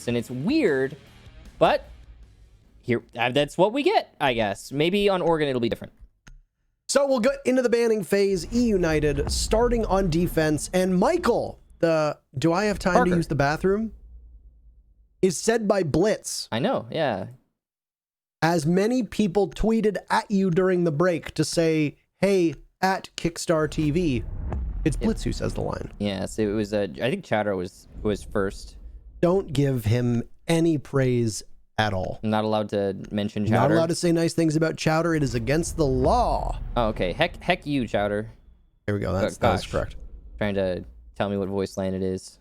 and it's weird, but here, that's what we get, I guess. Maybe on Oregon it'll be different. So we'll get into the banning phase. eUnited starting on defense, and Michael, do I have time Parker. to use the bathroom? Is said by Blitz. I know, yeah. As many people tweeted at you during the break to say, hey, at Kickstar TV. It's Blitz who says the line. Yes, it was, I think Chowder was first. Don't give him any praise at all. I'm not allowed to mention Chowder. Not allowed to say nice things about Chowder. It is against the law. Oh, okay. Heck you, Chowder. There we go. That's correct. Trying to tell me what voice line it is.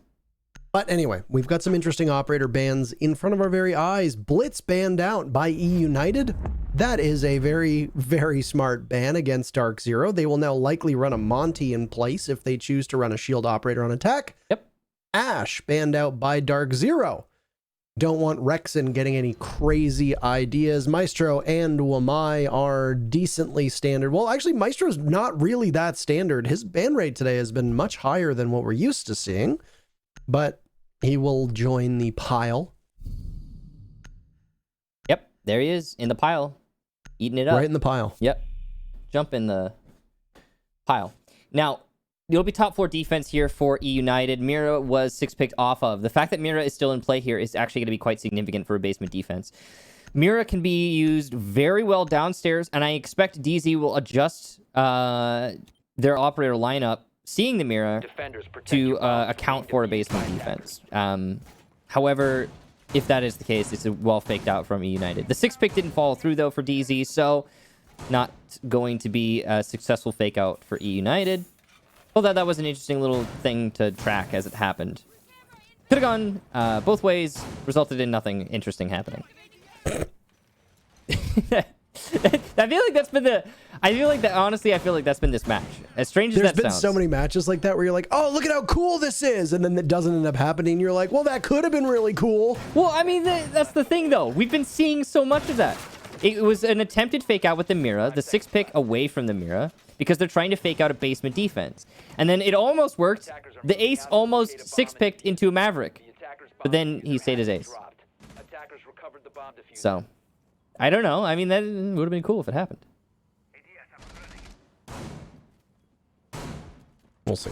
But anyway, we've got some interesting operator bans in front of our very eyes. Blitz banned out by eUnited. That is a very, very smart ban against DarkZero. They will now likely run a Monty in place if they choose to run a shield operator on attack. Yep. Ash banned out by DarkZero. Don't want Rexon getting any crazy ideas. Maestro and Wamai are decently standard. Well, actually, Maestro's not really that standard. His ban rate today has been much higher than what we're used to seeing, but he will join the pile. Yep, there he is in the pile, eating it up. Right in the pile. Yep, jump in the pile. Now, it'll be top 4 defense here for eUnited. Mira was 6-picked off of. The fact that Mira is still in play here is actually going to be quite significant for a basement defense. Mira can be used very well downstairs, and I expect DZ will adjust their operator lineup, seeing the Mira, to account for a basement defense. However, if that is the case, it's well faked out from eUnited. The 6-pick didn't follow through, though, for DZ, so not going to be a successful fake out for eUnited. Although that was an interesting little thing to track as it happened. Could have gone both ways, resulted in nothing interesting happening. I feel like that's been the... honestly, I feel like that's been this match. As strange as that sounds. There's been so many matches like that where you're like, oh, look at how cool this is. And then it doesn't end up happening. You're like, well, that could have been really cool. Well, I mean, that's the thing, though. We've been seeing so much of that. It was an attempted fake out with the Mira, the 6-pick away from the Mira, because they're trying to fake out a basement defense. And then it almost worked. The ace almost 6-picked into a Maverick. But then he stayed his ace. So, I don't know. I mean, that would have been cool if it happened. We'll see.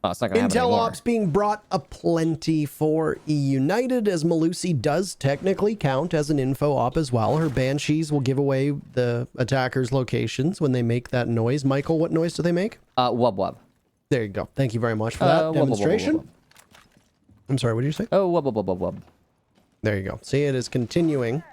Oh, it's not gonna happen Intel anymore. ops being brought aplenty for eUnited, as Malusi does technically count as an info op as well. Her banshees will give away the attackers' locations when they make that noise. Michael, what noise do they make? Wub wub. There you go. Thank you very much for that demonstration. Wub, wub, wub, wub. I'm sorry, what did you say? Oh, wub wub wub wub wub. There you go. See, it is continuing.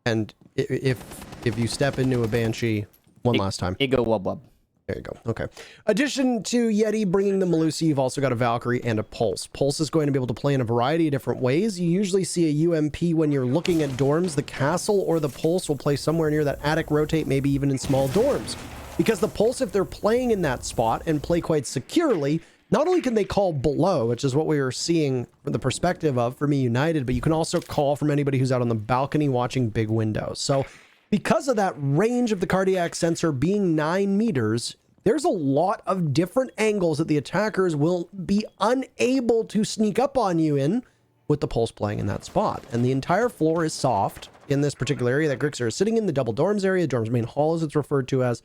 And if you step into a banshee last time, it go wub wub. there you go. Okay. Addition to Yeti bringing the Malusi, you've also got a Valkyrie and a Pulse. Pulse is going to be able to play in a variety of different ways. You usually see a UMP when you're looking at dorms. The Castle or the Pulse will play somewhere near that attic rotate, maybe even in small dorms. Because the Pulse, if they're playing in that spot and play quite securely, not only can they call below, which is what we are seeing from the perspective of from eUnited, but you can also call from anybody who's out on the balcony watching big windows. So because of that range of the cardiac sensor being 9 meters, there's a lot of different angles that the attackers will be unable to sneak up on you in with the Pulse playing in that spot. And the entire floor is soft in this particular area that Grixer is sitting in, the double dorms area, dorms main hall as it's referred to as.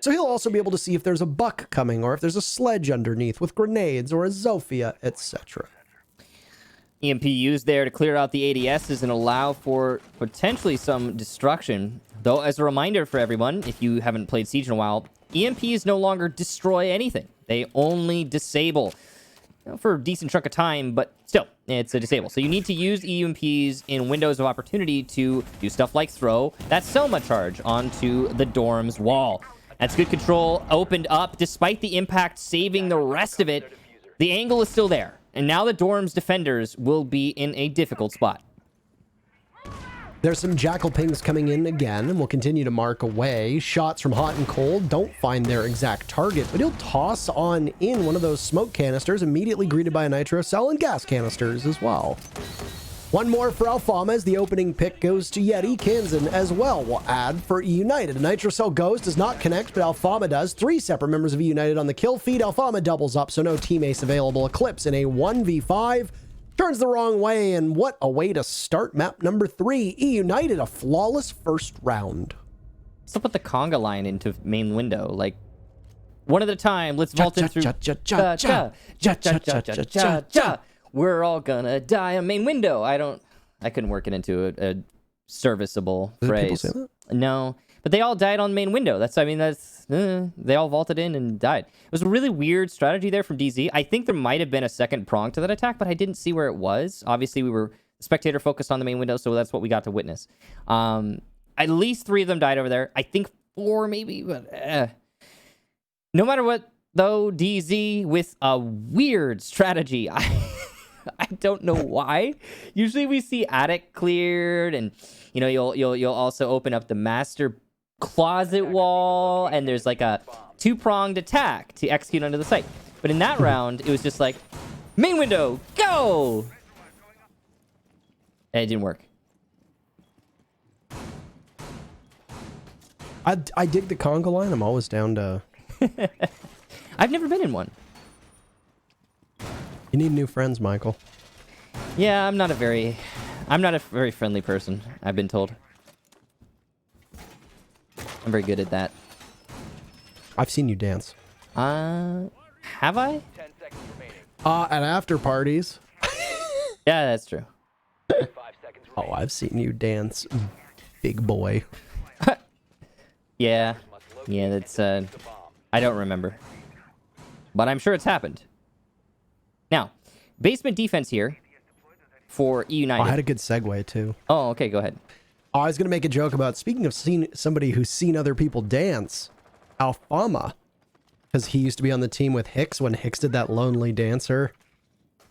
So he'll also be able to see if there's a buck coming or if there's a sledge underneath with grenades or a Zofia, etc. EMP used there to clear out the ADSs and allow for potentially some destruction. Though, as a reminder for everyone, if you haven't played Siege in a while, EMPs no longer destroy anything. They only disable. For a decent chunk of time, but still, it's a disable. So you need to use EMPs in windows of opportunity to do stuff like throw that Selma charge onto the dorm's wall. That's good control, opened up, despite the impact saving the rest of it. The angle is still there, and now the dorm's defenders will be in a difficult spot. There's some Jackal pings coming in again, and we'll continue to mark away. Shots from hot and cold don't find their exact target, but he'll toss on in one of those smoke canisters, immediately greeted by a nitro cell and gas canisters as well. One more for Alfama as the opening pick goes to Yeti. Kansan as well will add for eUnited. A nitro cell goes, does not connect, but Alfama does. 3 separate members of eUnited on the kill feed. Alfama doubles up, so no team ace available. Eclipse in a 1v5. turns the wrong way, and what a way to start map number 3. eUnited, a flawless first round. Let's put the conga line into main window, like one at a time. Let's vault in through. We're all gonna die on main window. I couldn't work it into a serviceable phrase. No, but they all died on main window. They all vaulted in and died. It was a really weird strategy there from DZ. I think there might have been a second prong to that attack, but I didn't see where it was. Obviously, we were spectator focused on the main window, so that's what we got to witness. At least 3 of them died over there. I think 4 maybe, but no matter what, though, DZ with a weird strategy. I don't know why. Usually we see attic cleared, and you'll also open up the master closet wall, and there's like a 2-pronged attack to execute under the site. But in that round, it was just like main window, go, and it didn't work. I dig the conga line. I'm always down to. I've never been in one. You need new friends, Michael. Yeah, I'm not a very friendly person, I've been told. I'm very good at that. I've seen you dance. Have I? At after parties. Yeah, that's true. Oh, I've seen you dance, big boy. Yeah, that's, I don't remember. But I'm sure it's happened. Now, basement defense here for eUnited. I had a good segue, too. Oh, okay, go ahead. I was going to make a joke about, speaking of somebody who's seen other people dance, Alfama. Because he used to be on the team with Hicks when Hicks did that lonely dancer.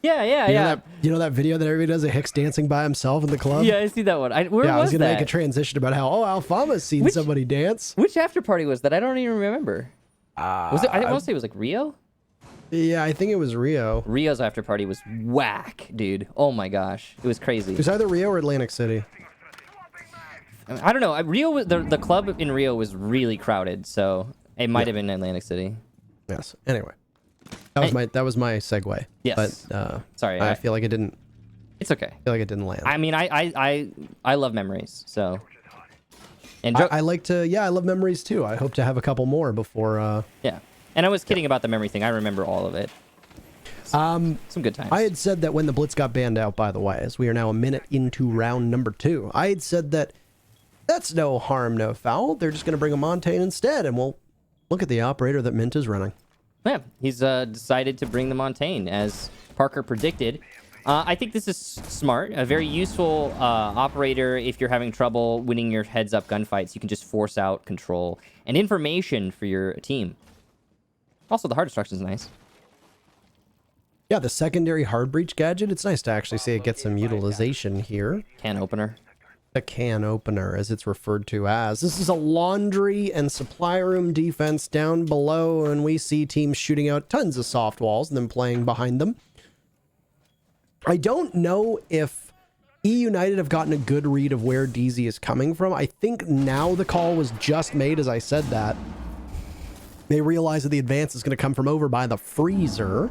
Yeah. You know that video that everybody does of Hicks dancing by himself in the club? Yeah, I see that one. Where I was was going to that? make a transition about how, Alfama's seen somebody dance. Which after party was that? I don't even remember. Was it? I want to say it was like Rio? Yeah, I think it was Rio. Rio's after party was whack, dude. Oh my gosh. It was crazy. It was either Rio or Atlantic City. I don't know. Rio, the club in Rio was really crowded, so it might have been Atlantic City. Yes. Anyway, that was my segue. Yes. But sorry, I feel like it didn't. It's okay. I feel like it didn't land. I mean, I love memories, so. And I like to. Yeah, I love memories too. I hope to have a couple more before. Yeah, and I was kidding about the memory thing. I remember all of it. Some good times. I had said that when the Blitz got banned out, by the way, as we are now a minute into round number 2, I had said that that's no harm, no foul. They're just going to bring a Montaigne instead, and we'll look at the operator that Mint is running. Yeah, he's decided to bring the Montaigne, as Parker predicted. I think this is smart, a very useful operator if you're having trouble winning your heads-up gunfights. You can just force out control and information for your team. Also, the heart destruction is nice. Yeah, the secondary hard breach gadget, it's nice to actually see it get some utilization here. Can opener. A can opener, as it's referred to as. This is a laundry and supply room defense down below, and we see teams shooting out tons of soft walls and then playing behind them. I don't know if eUnited have gotten a good read of where DZ is coming from. I think now the call was just made as I said that. They realize that the advance is going to come from over by the freezer.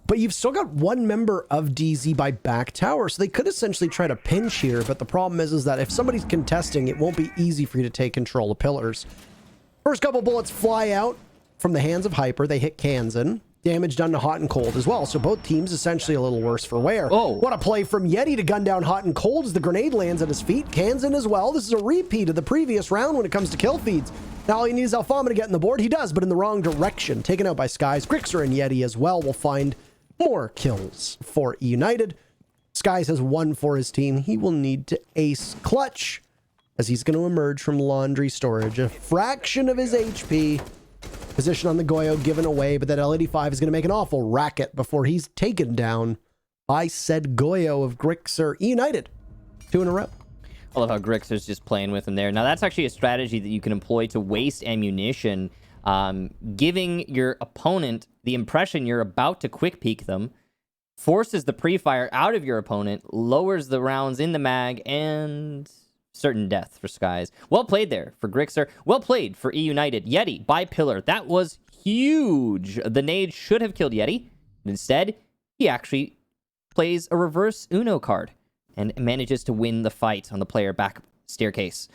But you've still got one member of DZ by back tower, so they could essentially try to pinch here, but the problem is that if somebody's contesting, it won't be easy for you to take control of pillars. First couple bullets fly out from the hands of Hyper. They hit Kansan. Damage done to Hot and Cold as well, so both teams essentially a little worse for wear. Oh. What a play from Yeti to gun down Hot and Cold as the grenade lands at his feet. Kansan as well. This is a repeat of the previous round when it comes to kill feeds. Now all he needs is Alfama to get in the board. He does, but in the wrong direction. Taken out by Skies. Grixer and Yeti as well will find more kills for eUnited. Skies has 1 for his team. He will need to ace clutch as he's going to emerge from laundry storage. A fraction of his HP. Position on the Goyo given away, but that L85 is going to make an awful racket before he's taken down by said Goyo of Grixer. eUnited 2 in a row. I love how Grixer's just playing with him there. Now, that's actually a strategy that you can employ to waste ammunition, giving your opponent the impression you're about to quick peek them, forces the pre-fire out of your opponent, lowers the rounds in the mag, and certain death for Skies. Well played there for Grixer. Well played for eUnited. Yeti by pillar. That was huge. The nade should have killed Yeti. Instead, he actually plays a reverse Uno card and manages to win the fight on the player back staircase.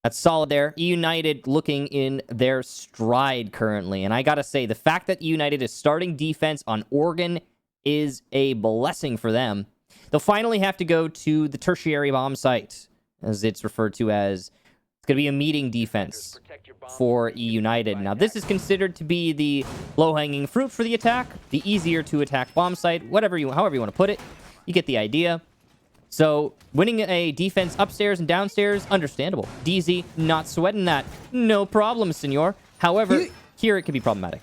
That's solid there. eUnited looking in their stride currently. And I gotta say, the fact that eUnited is starting defense on Oregon is a blessing for them. They'll finally have to go to the tertiary bomb site, as it's referred to as. It's going to be a meeting defense for eUnited. Now, this is considered to be the low-hanging fruit for the attack, the easier to attack bomb site, however you want to put it. You get the idea. So, winning a defense upstairs and downstairs, understandable. DZ, not sweating that. No problem, senor. However, here it can be problematic.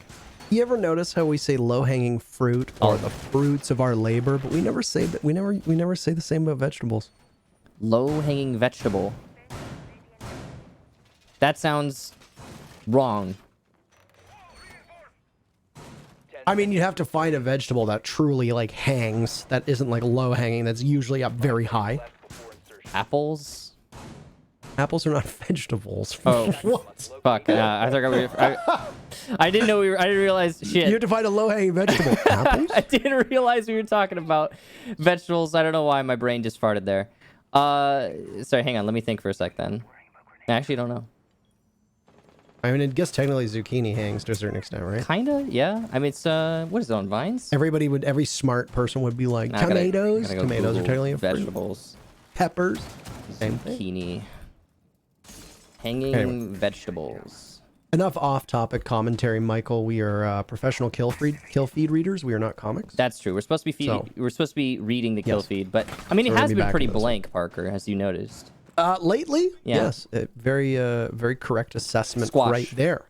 You ever notice how we say low-hanging fruit or the fruits of our labor, but we never say that. We never say the same about vegetables. Low-hanging vegetable. That sounds wrong. I mean, you'd have to find a vegetable that truly like hangs, that isn't like low-hanging, that's usually up very high. Apples? Apples are not vegetables. Oh, what? Fuck. I didn't know we were. I didn't realize. Shit. You have to find a low-hanging vegetable. Apples? I didn't realize we were talking about vegetables. I don't know why my brain just farted there. Sorry, hang on. Let me think for a sec then. I actually don't know. I mean, I guess technically zucchini hangs to a certain extent, right? Kinda, yeah. I mean, it's, what is it, on vines? Every smart person would be like, tomatoes? Tomatoes are technically a fruit. Vegetables. Peppers. Same thing. Zucchini. Hanging vegetables. Enough off-topic commentary, Michael. We are professional kill feed readers. We are not comics. That's true. We're supposed to be feeding. We're supposed to be reading the kill feed, but I mean, it has been pretty blank, Parker, as you noticed. Lately, yes, very correct assessment right there.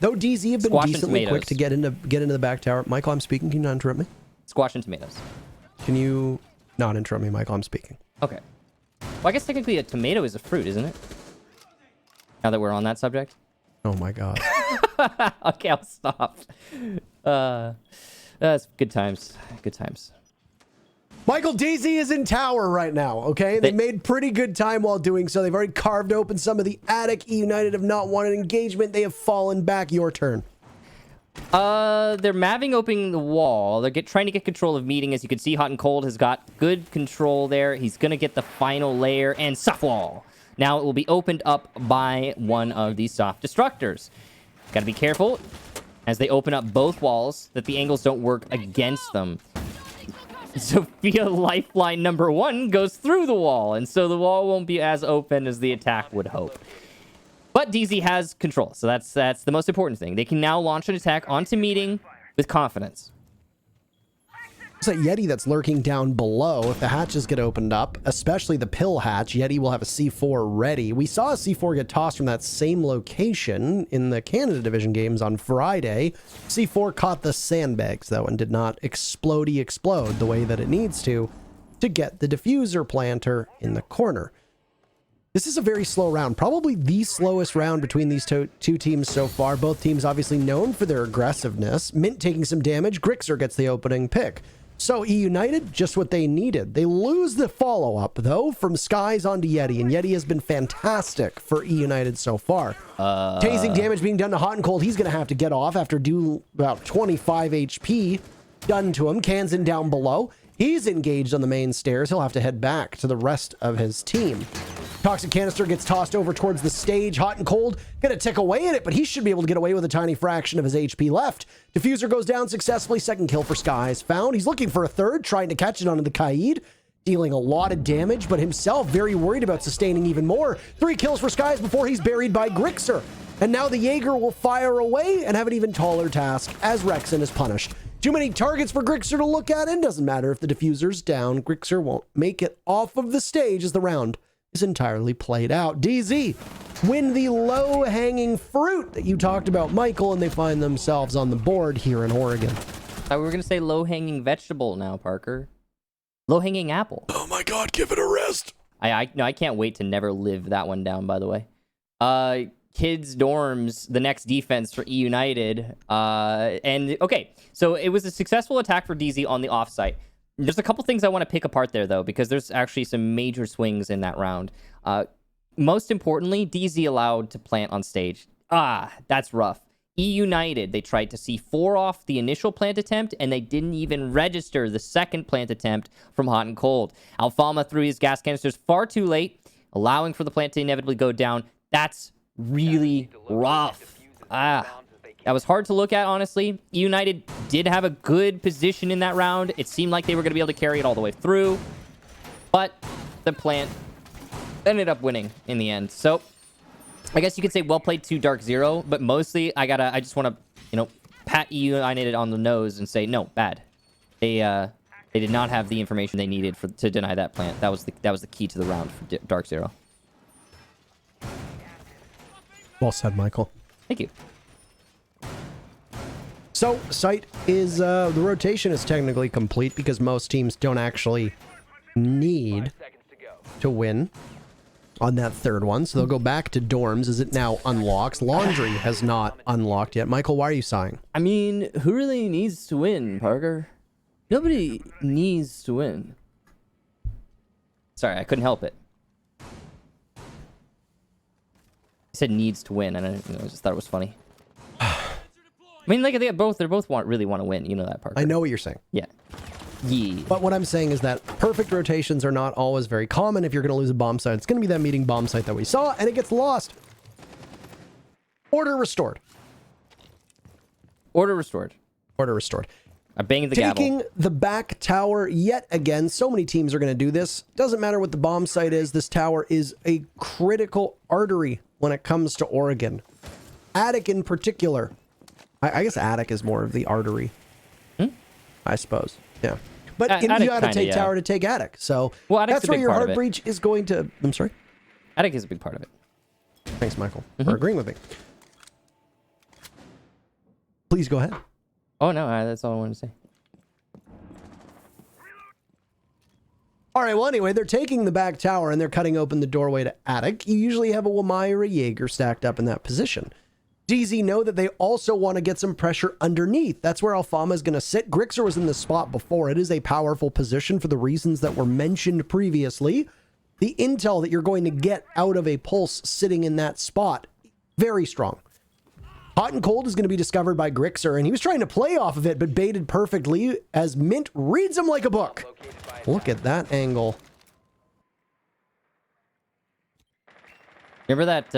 Though DZ have been decently quick to get into the back tower. Michael, I'm speaking. Can you not interrupt me? Squash and tomatoes. Can you not interrupt me, Michael? I'm speaking. Okay. Well, I guess technically a tomato is a fruit, isn't it? Now that we're on that subject. Oh my god. Okay, I'll stop. That's good times. Good times. Michael, DZ is in tower right now, okay? They made pretty good time while doing so. They've already carved open some of the attic. eUnited have not wanted engagement. They have fallen back. Your turn. They're maving opening the wall. They're trying to get control of meeting. As you can see, Hot and Cold has got good control there. He's going to get the final layer and soft wall. Now it will be opened up by one of these soft destructors. Got to be careful as they open up both walls that the angles don't work against them. Sophia Lifeline number 1 goes through the wall, and so the wall won't be as open as the attack would hope. But DZ has control, so that's the most important thing. They can now launch an attack onto meeting with confidence. It's a Yeti that's lurking down below. If the hatches get opened up, especially the pill hatch, Yeti will have a C4 ready. We saw a C4 get tossed from that same location in the Canada Division games on Friday. C4 caught the sandbags, though, and did not explode the way that it needs to get the diffuser planter in the corner. This is a very slow round, probably the slowest round between these two teams so far. Both teams obviously known for their aggressiveness. Mint taking some damage. Grixer gets the opening pick. So eUnited, just what they needed. They lose the follow-up, though, from Skies onto Yeti, and Yeti has been fantastic for eUnited so far. Tasing damage being done to Hot and Cold. He's going to have to get off after do about 25 HP done to him. Kansan down below. He's engaged on the main stairs. He'll have to head back to the rest of his team. Toxic Canister gets tossed over towards the stage. Hot and Cold gonna tick away at it, but he should be able to get away with a tiny fraction of his HP left. Diffuser goes down successfully. Second kill for Skies found. He's looking for a third, trying to catch it onto the Kaid, dealing a lot of damage, but himself very worried about sustaining even more. 3 kills for Skies before he's buried by Grixer. And now the Jaeger will fire away and have an even taller task as Rexen is punished. Too many targets for Grixer to look at, and doesn't matter if the diffuser's down. Grixer won't make it off of the stage as the round is entirely played out. DZ win the low-hanging fruit that you talked about, Michael, and they find themselves on the board here in Oregon. We were going to say low-hanging vegetable now, Parker. Low-hanging apple. Oh my god, give it a rest. I can't wait to never live that one down, by the way. Kids dorms, the next defense for eUnited. And okay, so it was a successful attack for DZ on the offsite. There's a couple things I want to pick apart there, though, because there's actually some major swings in that round. Most importantly, DZ allowed to plant on stage. That's rough. eUnited, they tried to C4 off the initial plant attempt, and they didn't even register the second plant attempt from hot and cold. Alfalma threw his gas canisters far too late, allowing for the plant to inevitably go down. That's really rough. That was hard to look at, honestly. eUnited did have a good position in that round. It seemed like they were going to be able to carry it all the way through, but the plant ended up winning in the end. So I guess you could say well played to DarkZero, but mostly I just want to, pat eUnited on the nose and say no, bad. They did not have the information they needed to deny that plant. That was the key to the round for DarkZero. Well said, Michael. Thank you. So, site is, the rotation is technically complete because most teams don't actually need to win on that third one. So they'll go back to dorms as it now unlocks. Laundry has not unlocked yet. Michael, why are you sighing? I mean, who really needs to win, Parker? Nobody needs to win. Sorry, I couldn't help it. I said needs to win, and I just thought it was funny. I mean, like, they're both really want to win. You know that, Parker. I know what you're saying. Yeah. Yeah. But what I'm saying is that perfect rotations are not always very common. If you're going to lose a bomb site, it's going to be that meeting bomb site that we saw, and it gets lost. Order restored. Order restored. Order restored. I banged the Taking gavel. the back tower yet again. So many teams are going to do this. Doesn't matter what the bomb site is. This tower is a critical artery when it comes to Oregon. Attic in particular. I guess Attic is more of the artery. I suppose. Yeah. But you got to take tower to take Attic. So that's where your hard breach is going to... I'm sorry? Attic is a big part of it. Thanks, Michael, for agreeing with me. Please go ahead. Oh, no, that's all I wanted to say. All right, well, anyway, they're taking the back tower and they're cutting open the doorway to Attic. You usually have a Wamai or a Jaeger stacked up in that position. DZ know that they also want to get some pressure underneath. That's where Alfama is going to sit. Grixer was in the spot before. It is a powerful position for the reasons that were mentioned previously. The intel that you're going to get out of a pulse sitting in that spot, very strong. Hot and cold is going to be discovered by Grixer, and he was trying to play off of it, but baited perfectly as Mint reads him like a book. Look at that angle. Remember that,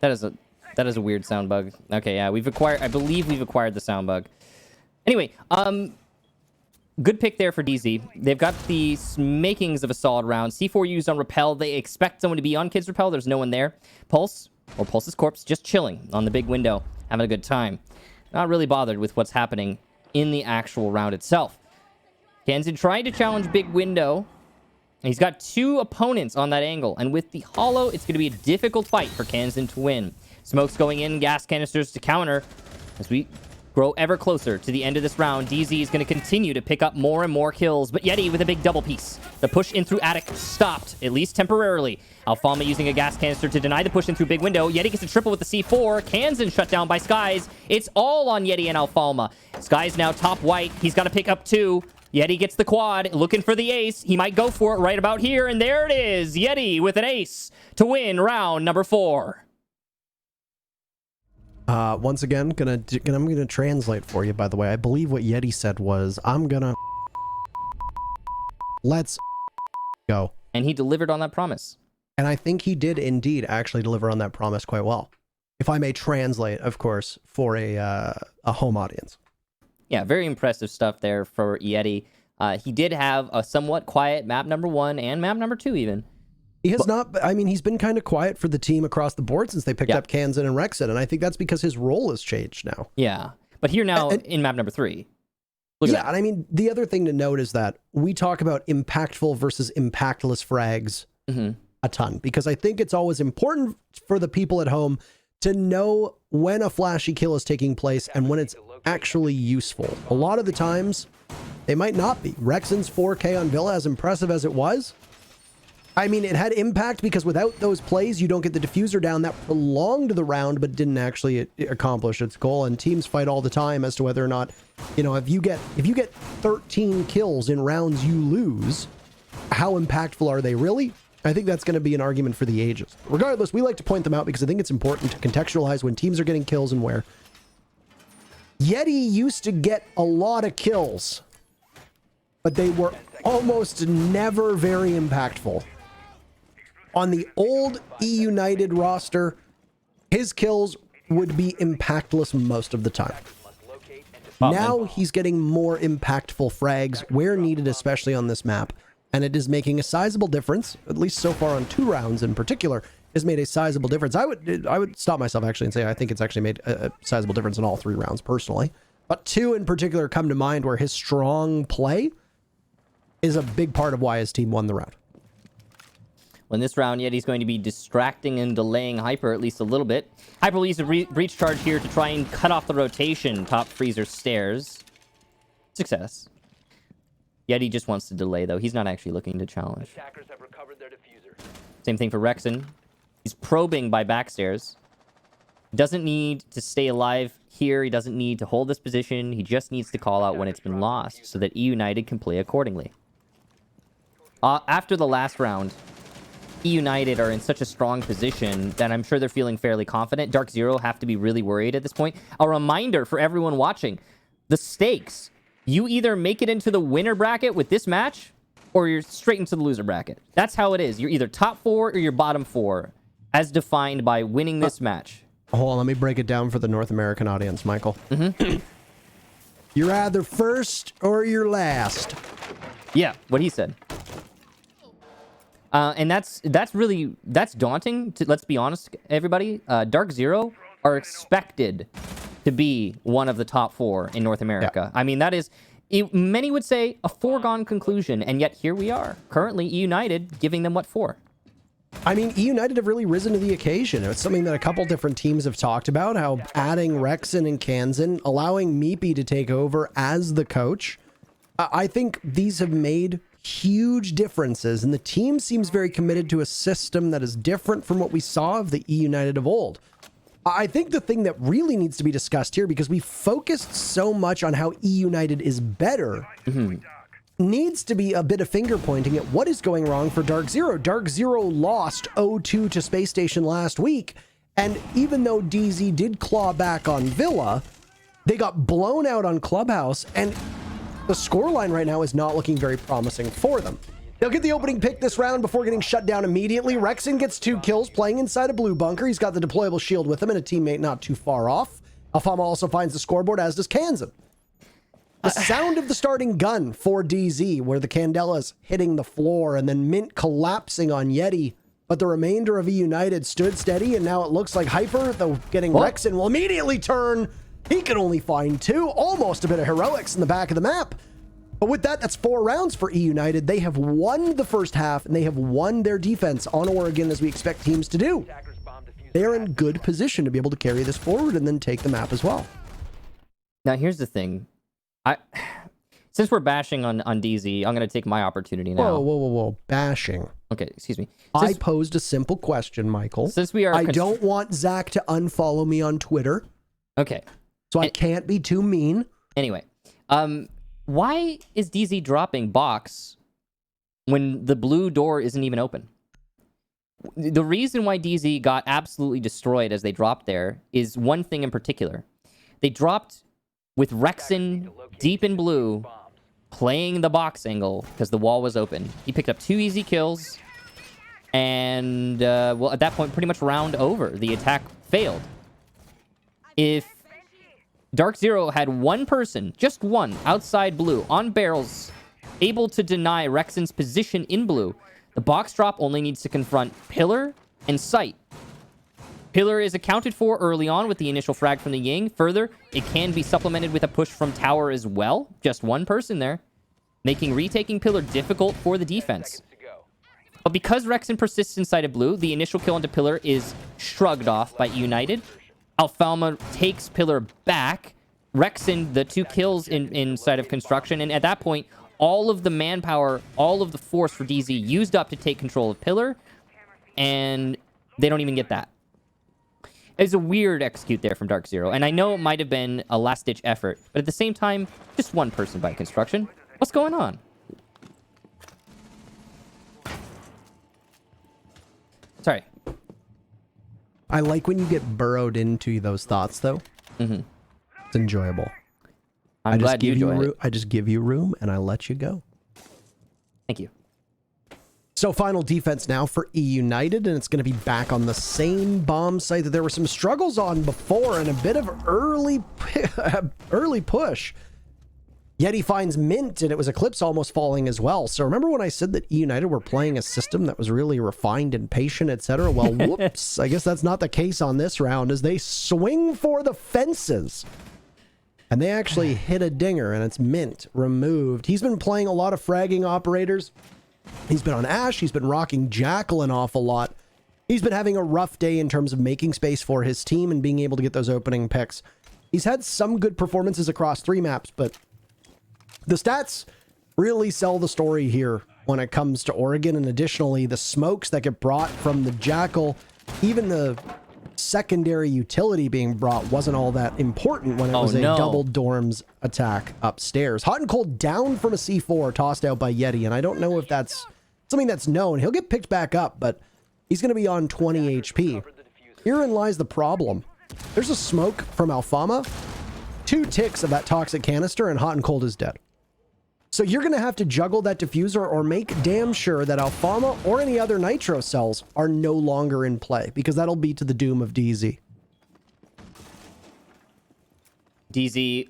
That is a weird sound bug. Okay, yeah, I believe we've acquired the sound bug. Anyway, good pick there for DZ. They've got the makings of a solid round. C4 used on Repel. They expect someone to be on Kids Repel. There's no one there. Pulse, or Pulse's corpse, just chilling on the big window, having a good time. Not really bothered with what's happening in the actual round itself. Kansan trying to challenge big window. He's got two opponents on that angle, and with the hollow, it's going to be a difficult fight for Kansan to win. Smokes going in, gas canisters to counter. As we grow ever closer to the end of this round, DZ is going to continue to pick up more and more kills, but Yeti with a big double piece. The push in through Attic stopped, at least temporarily. Alfalma using a gas canister to deny the push in through big window. Yeti gets a triple with the C4. Kansan shut down by Skies. It's all on Yeti and Alfalma. Skies now top white. He's got to pick up two. Yeti gets the quad, looking for the ace. He might go for it right about here, and there it is. Yeti with an ace to win round number 4. Once again, I'm gonna translate for you, by the way. I believe what Yeti said was, let's go. And he delivered on that promise. And I think he did indeed actually deliver on that promise quite well. If I may translate, of course, for a home audience. Yeah, very impressive stuff there for Yeti. He did have a somewhat quiet map number 1 and map number 2 even. He has he's been kind of quiet for the team across the board since they picked up Kansan and Rexit, and I think that's because his role has changed now. Yeah, but here now in map number 3. And I mean, the other thing to note is that we talk about impactful versus impactless frags a ton, because I think it's always important for the people at home to know when a flashy kill is taking place and when it's actually useful. A lot of the times, they might not be. Rexon's 4K on Villa, as impressive as it was, I mean, it had impact because without those plays, you don't get the diffuser down. That prolonged the round, but didn't actually accomplish its goal. And teams fight all the time as to whether or not, if you get 13 kills in rounds you lose, how impactful are they really? I think that's going to be an argument for the ages. Regardless, we like to point them out because I think it's important to contextualize when teams are getting kills and where. Yeti used to get a lot of kills, but they were almost never very impactful. On the old eUnited roster, his kills would be impactless most of the time. Now he's getting more impactful frags where needed, especially on this map. And it is making a sizable difference, at least so far on 2 rounds in particular, has made a sizable difference. I would stop myself actually and say I think it's actually made a sizable difference in all 3 rounds personally. But 2 in particular come to mind where his strong play is a big part of why his team won the round. Well, in this round, Yeti's going to be distracting and delaying Hyper at least a little bit. Hyper will use a breach charge here to try and cut off the rotation. Top freezer stairs. Success. Yeti just wants to delay, though. He's not actually looking to challenge. Attackers have recovered their diffuser. Same thing for Rexen. He's probing by backstairs. Doesn't need to stay alive here. He doesn't need to hold this position. He just needs to call out when it's been lost so that eUnited can play accordingly. After the last round, eUnited are in such a strong position that I'm sure they're feeling fairly confident. DarkZero have to be really worried at this point. A reminder for everyone watching, the stakes. You either make it into the winner bracket with this match, or you're straight into the loser bracket. That's how it is. You're either top 4 or you're bottom 4, as defined by winning this match. Hold on, let me break it down for the North American audience, Michael. You're either first or you're last. Yeah, what he said. And that's daunting. Let's be honest, everybody. DarkZero are expected to be one of the top 4 in North America. Yeah. I mean, that is, many would say, a foregone conclusion, and yet here we are. Currently, eUnited giving them what for? I mean, eUnited have really risen to the occasion. It's something that a couple different teams have talked about, how adding Rexen and Kansan, allowing Meepy to take over as the coach. I think these have made huge differences, and the team seems very committed to a system that is different from what we saw of the eUnited of old. I think the thing that really needs to be discussed here, because we focused so much on how eUnited is better, needs to be a bit of finger pointing at what is going wrong for DarkZero. DarkZero lost 0-2 to Space Station last week, and even though DZ did claw back on Villa, they got blown out on Clubhouse, and the scoreline right now is not looking very promising for them. They'll get the opening pick this round before getting shut down immediately. Rexen gets 2 kills playing inside a blue bunker. He's got the deployable shield with him and a teammate not too far off. Alfama also finds the scoreboard, as does Kansan. The sound of the starting gun for DZ, where the Candela's hitting the floor and then Mint collapsing on Yeti, but the remainder of eUnited stood steady, and now it looks like Hyper, though getting Rexen, will immediately turn. He can only find 2, almost a bit of heroics in the back of the map. But with that, that's 4 rounds for eUnited. They have won the first half, and they have won their defense on Oregon, as we expect teams to do. They're in good position to be able to carry this forward and then take the map as well. Now, here's the thing. Since we're bashing on DZ, I'm going to take my opportunity now. Whoa. Bashing. Okay, excuse me. I posed a simple question, Michael. Since we are... I don't want Zach to unfollow me on Twitter. Okay. So I can't be too mean. Anyway, why is DZ dropping box when the blue door isn't even open? The reason why DZ got absolutely destroyed as they dropped there is one thing in particular. They dropped with Rexen deep in blue, playing the box angle because the wall was open. He picked up 2 easy kills, and, well, at that point, pretty much round over. The attack failed. If DarkZero had one person, just one, outside blue, on barrels, able to deny Rexen's position in blue, the box drop only needs to confront Pillar and Sight. Pillar is accounted for early on with the initial frag from the Ying. Further, it can be supplemented with a push from Tower as well. Just one person there, making retaking Pillar difficult for the defense. But because Rexen persists inside of blue, the initial kill onto Pillar is shrugged off by eUnited. Alfalma takes Pillar back. Rexen, the 2 kills inside of construction. And at that point, all of the manpower, all of the force for DZ used up to take control of Pillar. And they don't even get that. It's a weird execute there from DarkZero. And I know it might have been a last-ditch effort. But at the same time, just one person by construction. What's going on? Sorry. I like when you get burrowed into those thoughts, though. Mm-hmm. It's enjoyable. I'm glad you enjoy it. I just give you room and I let you go. Thank you. So final defense now for eUnited, and it's going to be back on the same bomb site that there were some struggles on before, and a bit of early push. Yeti finds Mint, and it was Eclipse almost falling as well. So remember when I said that eUnited were playing a system that was really refined and patient, etc.? Well, whoops. I guess that's not the case on this round, as they swing for the fences. And they actually hit a dinger, and it's Mint removed. He's been playing a lot of fragging operators. He's been on Ash. He's been rocking Jackal an awful lot. He's been having a rough day in terms of making space for his team and being able to get those opening picks. He's had some good performances across 3 maps, but the stats really sell the story here when it comes to Oregon. And additionally, the smokes that get brought from the Jackal, even the secondary utility being brought wasn't all that important when it was a double dorms attack upstairs. Hot and Cold down from a C4 tossed out by Yeti, and I don't know if that's something that's known. He'll get picked back up, but he's going to be on 20 HP. Herein lies the problem. There's a smoke from Alfama, 2 ticks of that toxic canister, and Hot and Cold is dead. So you're going to have to juggle that diffuser or make damn sure that Alfama or any other nitro cells are no longer in play, because that'll be to the doom of DZ. DZ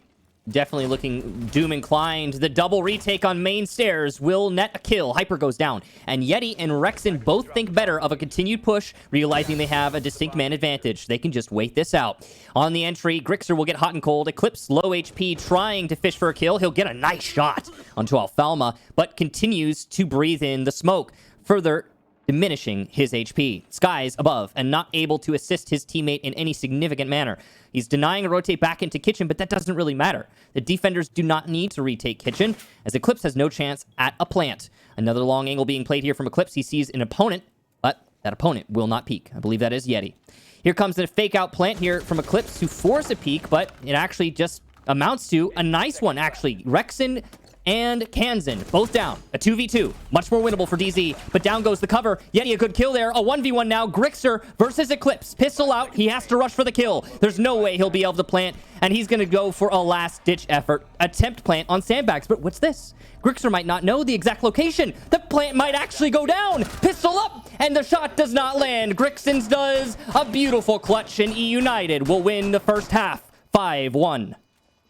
definitely looking doom inclined. The double retake on main stairs will net a kill. Hyper goes down. And Yeti and Rexon both think better of a continued push, realizing they have a distinct man advantage. They can just wait this out. On the entry, Grixer will get Hot and Cold. Eclipse low HP trying to fish for a kill. He'll get a nice shot onto Alfalma, but continues to breathe in the smoke, further diminishing his HP. Skies above and not able to assist his teammate in any significant manner. He's denying a rotate back into Kitchen, but that doesn't really matter. The defenders do not need to retake Kitchen, as Eclipse has no chance at a plant. Another long angle being played here from Eclipse. He sees an opponent, but that opponent will not peek. I believe that is Yeti. Here comes a fake out plant here from Eclipse to force a peek, but it actually just amounts to a nice one, actually. Rexon and Kansan both down. A 2v2. Much more winnable for DZ, but down goes the cover. Yeti a good kill there. A 1v1 now. Grixer versus Eclipse. Pistol out. He has to rush for the kill. There's no way he'll be able to plant, and he's going to go for a last-ditch effort. Attempt plant on sandbags, but what's this? Grixer might not know the exact location. The plant might actually go down. Pistol up, and the shot does not land. Grixon's does. A beautiful clutch, and eUnited will win the first half. 5-1.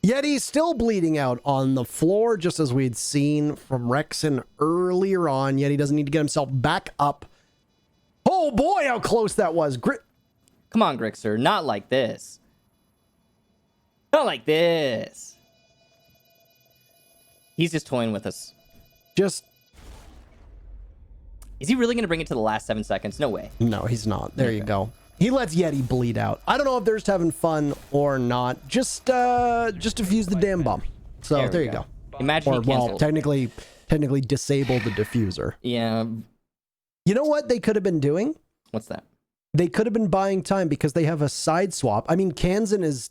Yeti's still bleeding out on the floor, just as we'd seen from Rexon earlier on. Yeti doesn't need to get himself back up. Oh boy, how close that was. Come on, Grixer. Not like this. Not like this. He's just toying with us. Just... Is he really going to bring it to the last 7 seconds? No way. No, he's not. There you go. He lets Yeti bleed out. I don't know if they're just having fun or not. Just defuse the damn bomb. So there you go. Imagine or, well, technically disable the diffuser. Yeah. You know what they could have been doing? What's that? They could have been buying time because they have a side swap. I mean, Kansan is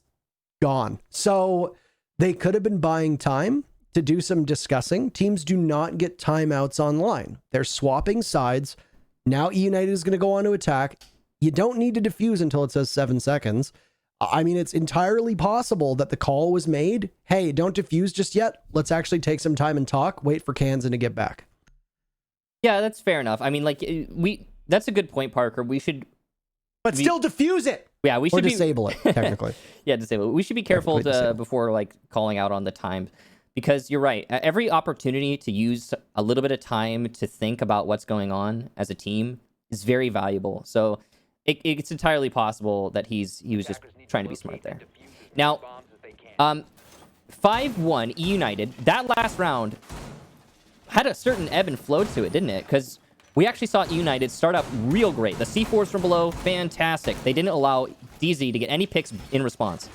gone. So they could have been buying time to do some discussing. Teams do not get timeouts online. They're swapping sides. Now eUnited is going to go on to attack. You don't need to defuse until it says 7 seconds. I mean, it's entirely possible that the call was made. Hey, don't defuse just yet. Let's actually take some time and talk. Wait for Kansan to get back. Yeah, that's fair enough. I mean, like, that's a good point, Parker. We should... But still defuse it! Yeah, we should disable it, technically. Yeah, disable it. We should be careful before, like, calling out on the time. Because you're right. Every opportunity to use a little bit of time to think about what's going on as a team is very valuable. So... It's entirely possible that he was just trying to be smart there. Now, 5-1 eUnited. That last round had a certain ebb and flow to it, didn't it? Because we actually saw eUnited start up real great. The C4s from below, fantastic. They didn't allow DZ to get any picks in response.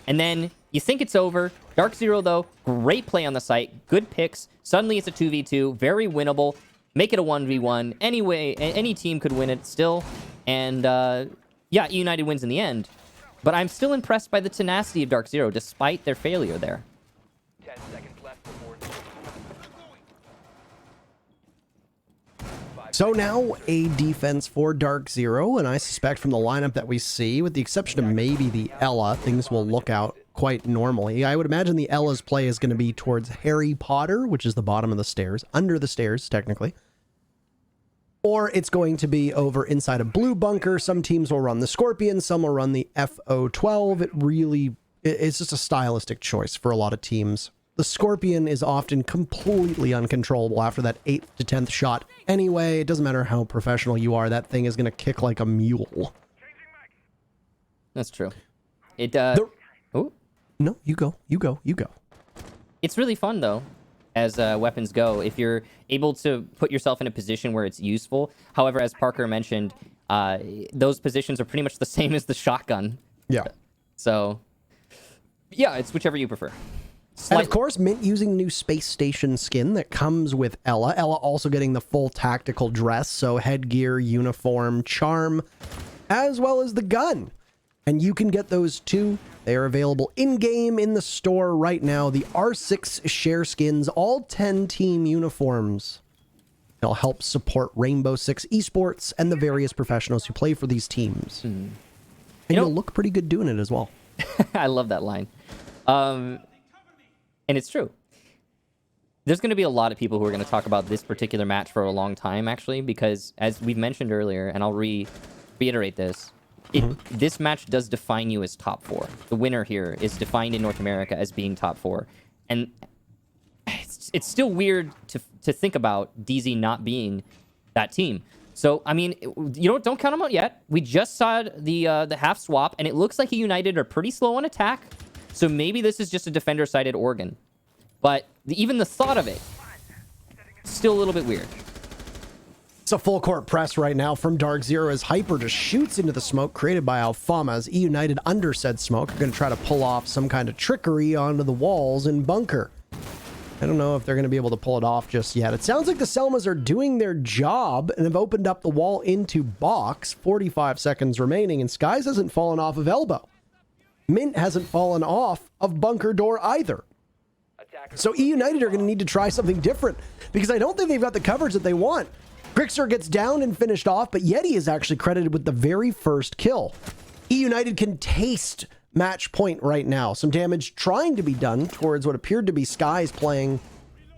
And then you think it's over. DarkZero, though, great play on the site. Good picks. Suddenly it's a 2v2. Very winnable. Make it a 1v1. Anyway, any team could win it still. And, yeah, eUnited wins in the end. But I'm still impressed by the tenacity of DarkZero, despite their failure there. 10 seconds left before... So now a defense for DarkZero, and I suspect from the lineup that we see, with the exception of maybe the Ella, things will look out quite normally. I would imagine the Ella's play is going to be towards Harry Potter, which is the bottom of the stairs, under the stairs, technically. Or it's going to be over inside a blue bunker. Some teams will run the Scorpion, some will run the FO12. It's just a stylistic choice for a lot of teams. The Scorpion is often completely uncontrollable after that 8th to 10th shot. Anyway, it doesn't matter how professional you are, that thing is going to kick like a mule. That's true. It, Oh, no, you go. It's really fun, though, as weapons go, if you're able to put yourself in a position where it's useful. However, as Parker mentioned, those positions are pretty much the same as the shotgun. Yeah. So, yeah, it's whichever you prefer. And of course, Mint using the new space station skin that comes with Ella. Ella also getting the full tactical dress, so headgear, uniform, charm, as well as the gun. And you can get those too. They are available in-game in the store right now. The R6 share skins, all 10 team uniforms. It'll help support Rainbow Six Esports and the various professionals who play for these teams. And you'll look pretty good doing it as well. I love that line. And it's true. There's going to be a lot of people who are going to talk about this particular match for a long time, actually, because as we've mentioned earlier, and I'll reiterate this, this match does define you as top 4. The winner here is defined in North America as being top 4. And it's still weird to think about DZ not being that team. So, I mean, don't count them out yet. We just saw the half swap, and it looks like eUnited are pretty slow on attack. So maybe this is just a defender-sided organ. But even the thought of it, still a little bit weird. It's a full court press right now from DarkZero as Hyper just shoots into the smoke created by Alfama as eUnited under said smoke are going to try to pull off some kind of trickery onto the walls and bunker. I don't know if they're going to be able to pull it off just yet. It sounds like the Selmas are doing their job and have opened up the wall into box. 45 seconds remaining, and Skies hasn't fallen off of elbow. Mint hasn't fallen off of bunker door either. So eUnited are going to need to try something different because I don't think they've got the coverage that they want. Grixer gets down and finished off, but Yeti is actually credited with the very first kill. eUnited can taste match point right now. Some damage trying to be done towards what appeared to be Skies playing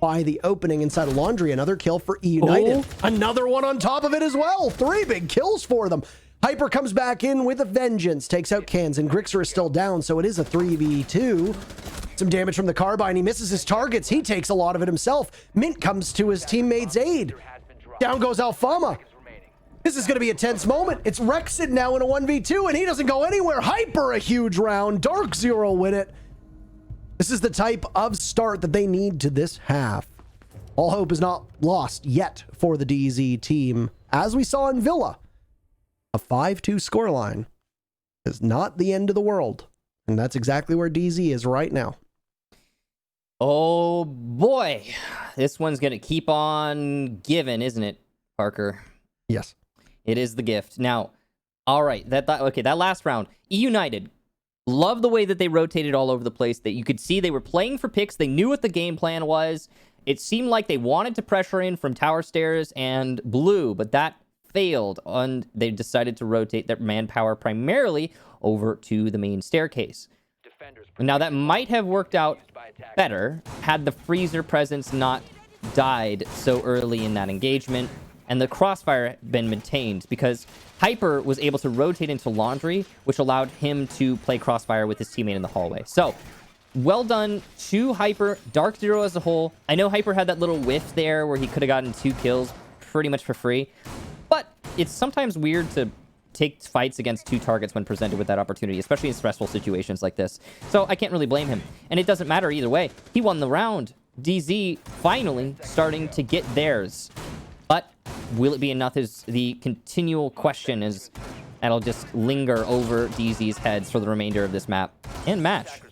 by the opening inside of Laundry. Another kill for eUnited. Another one on top of it as well. 3 big kills for them. Hyper comes back in with a vengeance, takes out Cans, and Grixer is still down, so it is a 3v2. Some damage from the carbine. He misses his targets. He takes a lot of it himself. Mint comes to his teammate's aid. Down goes Alfama. This is going to be a tense moment. It's Rexit now in a 1v2, and he doesn't go anywhere. Hyper a huge round. DarkZero win it. This is the type of start that they need to this half. All hope is not lost yet for the DZ team. As we saw in Villa, a 5-2 scoreline is not the end of the world. And that's exactly where DZ is right now. Oh boy, this one's going to keep on giving, isn't it, Parker? Yes. It is the gift. Now, all right, that last round, eUnited, love the way that they rotated all over the place, that you could see they were playing for picks. They knew what the game plan was. It seemed like they wanted to pressure in from tower stairs and blue, but that failed, and they decided to rotate their manpower primarily over to the main staircase. Now, that might have worked out better had the freezer presence not died so early in that engagement and the crossfire been maintained, because Hyper was able to rotate into Laundry, which allowed him to play crossfire with his teammate in the hallway. So, well done to Hyper, DarkZero as a whole. I know Hyper had that little whiff there where he could have gotten 2 kills pretty much for free, but it's sometimes weird to take fights against 2 targets when presented with that opportunity, especially in stressful situations like this. So I can't really blame him. And it doesn't matter either way. He won the round. DZ finally starting to get theirs. But will it be enough is the continual question, is that'll just linger over DZ's heads for the remainder of this map and match.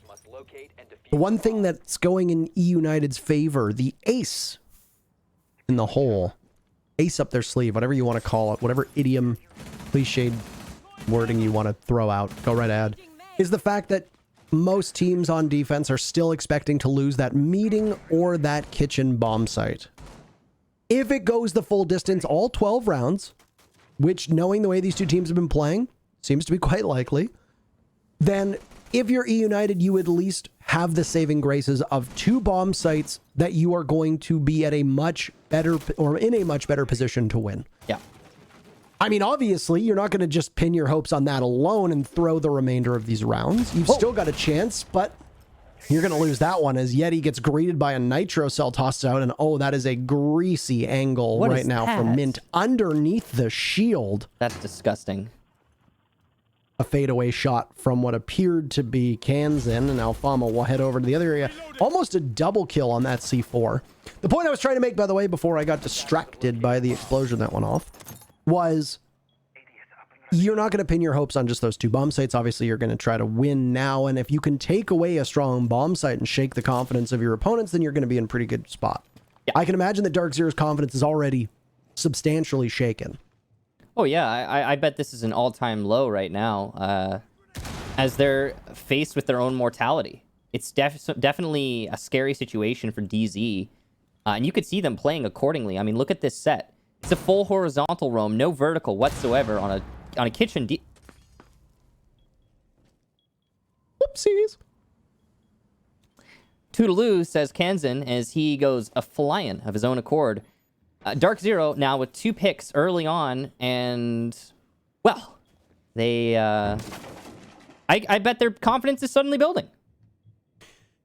The one thing that's going in eUnited's favor, the ace in the hole. Ace up their sleeve, whatever you want to call it, whatever idiom, cliched wording you want to throw out, go right ahead, is the fact that most teams on defense are still expecting to lose that meeting or that kitchen bomb site. If it goes the full distance, all 12 rounds, which knowing the way these two teams have been playing, seems to be quite likely, then if you're eUnited, you at least have the saving graces of 2 bomb sites that you are going to be at a much better, or in a much better position to win. Yeah. I mean, obviously, you're not going to just pin your hopes on that alone and throw the remainder of these rounds. You've still got a chance, but you're going to lose that one as Yeti gets greeted by a nitro cell tossed out. And oh, that is a greasy angle right now from Mint underneath the shield. That's disgusting. A fadeaway shot from what appeared to be Kansan, and Alfama will head over to the other area. Almost a double kill on that C4. The point I was trying to make, by the way, before I got distracted by the explosion that went off, was you're not going to pin your hopes on just those 2 bomb sites. Obviously, you're going to try to win now, and if you can take away a strong bomb site and shake the confidence of your opponents, then you're going to be in a pretty good spot. Yeah. I can imagine that DarkZero's confidence is already substantially shaken. Oh, yeah. I bet this is an all-time low right now as they're faced with their own mortality. It's definitely a scary situation for DZ, and you could see them playing accordingly. I mean, look at this set. It's a full horizontal roam, no vertical whatsoever on a kitchen. Whoopsies. Toodaloo, says Kansan, as he goes a flying of his own accord. DarkZero now with 2 picks early on, and, well, they, I bet their confidence is suddenly building.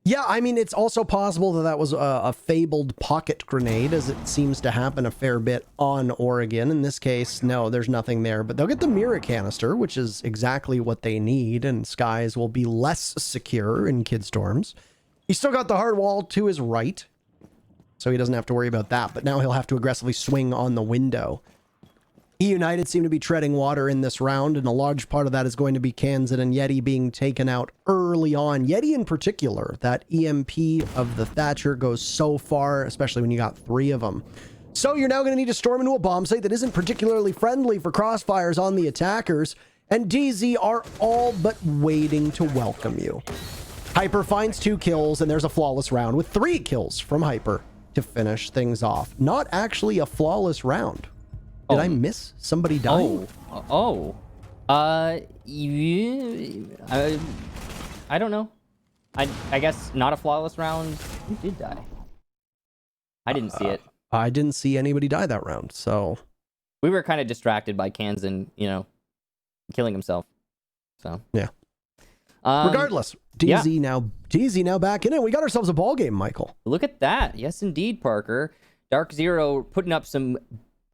Yeah, I mean, it's also possible that that was a fabled pocket grenade, as it seems to happen a fair bit on Oregon. In this case, no, there's nothing there, but they'll get the mirror canister, which is exactly what they need, and skies will be less secure in Kidstorms. He's still got the hard wall to his right, so he doesn't have to worry about that, but now he'll have to aggressively swing on the window. eUnited seem to be treading water in this round, and a large part of that is going to be Kansan and Yeti being taken out early on. Yeti in particular, that EMP of the Thatcher goes so far, especially when you got 3 of them. So you're now going to need to storm into a bomb site that isn't particularly friendly for crossfires on the attackers, and DZ are all but waiting to welcome you. Hyper finds 2 kills, and there's a flawless round with 3 kills from Hyper to finish things off. Not actually a flawless round. Did I miss somebody dying? I don't know. I guess not a flawless round. Who did die? I didn't see it. I didn't see anybody die that round, so... We were kind of distracted by Kansan, you know, killing himself. So... Yeah. Regardless, DZ now back in it. We got ourselves a ball game, Michael. Look at that. Yes, indeed, Parker. DarkZero putting up some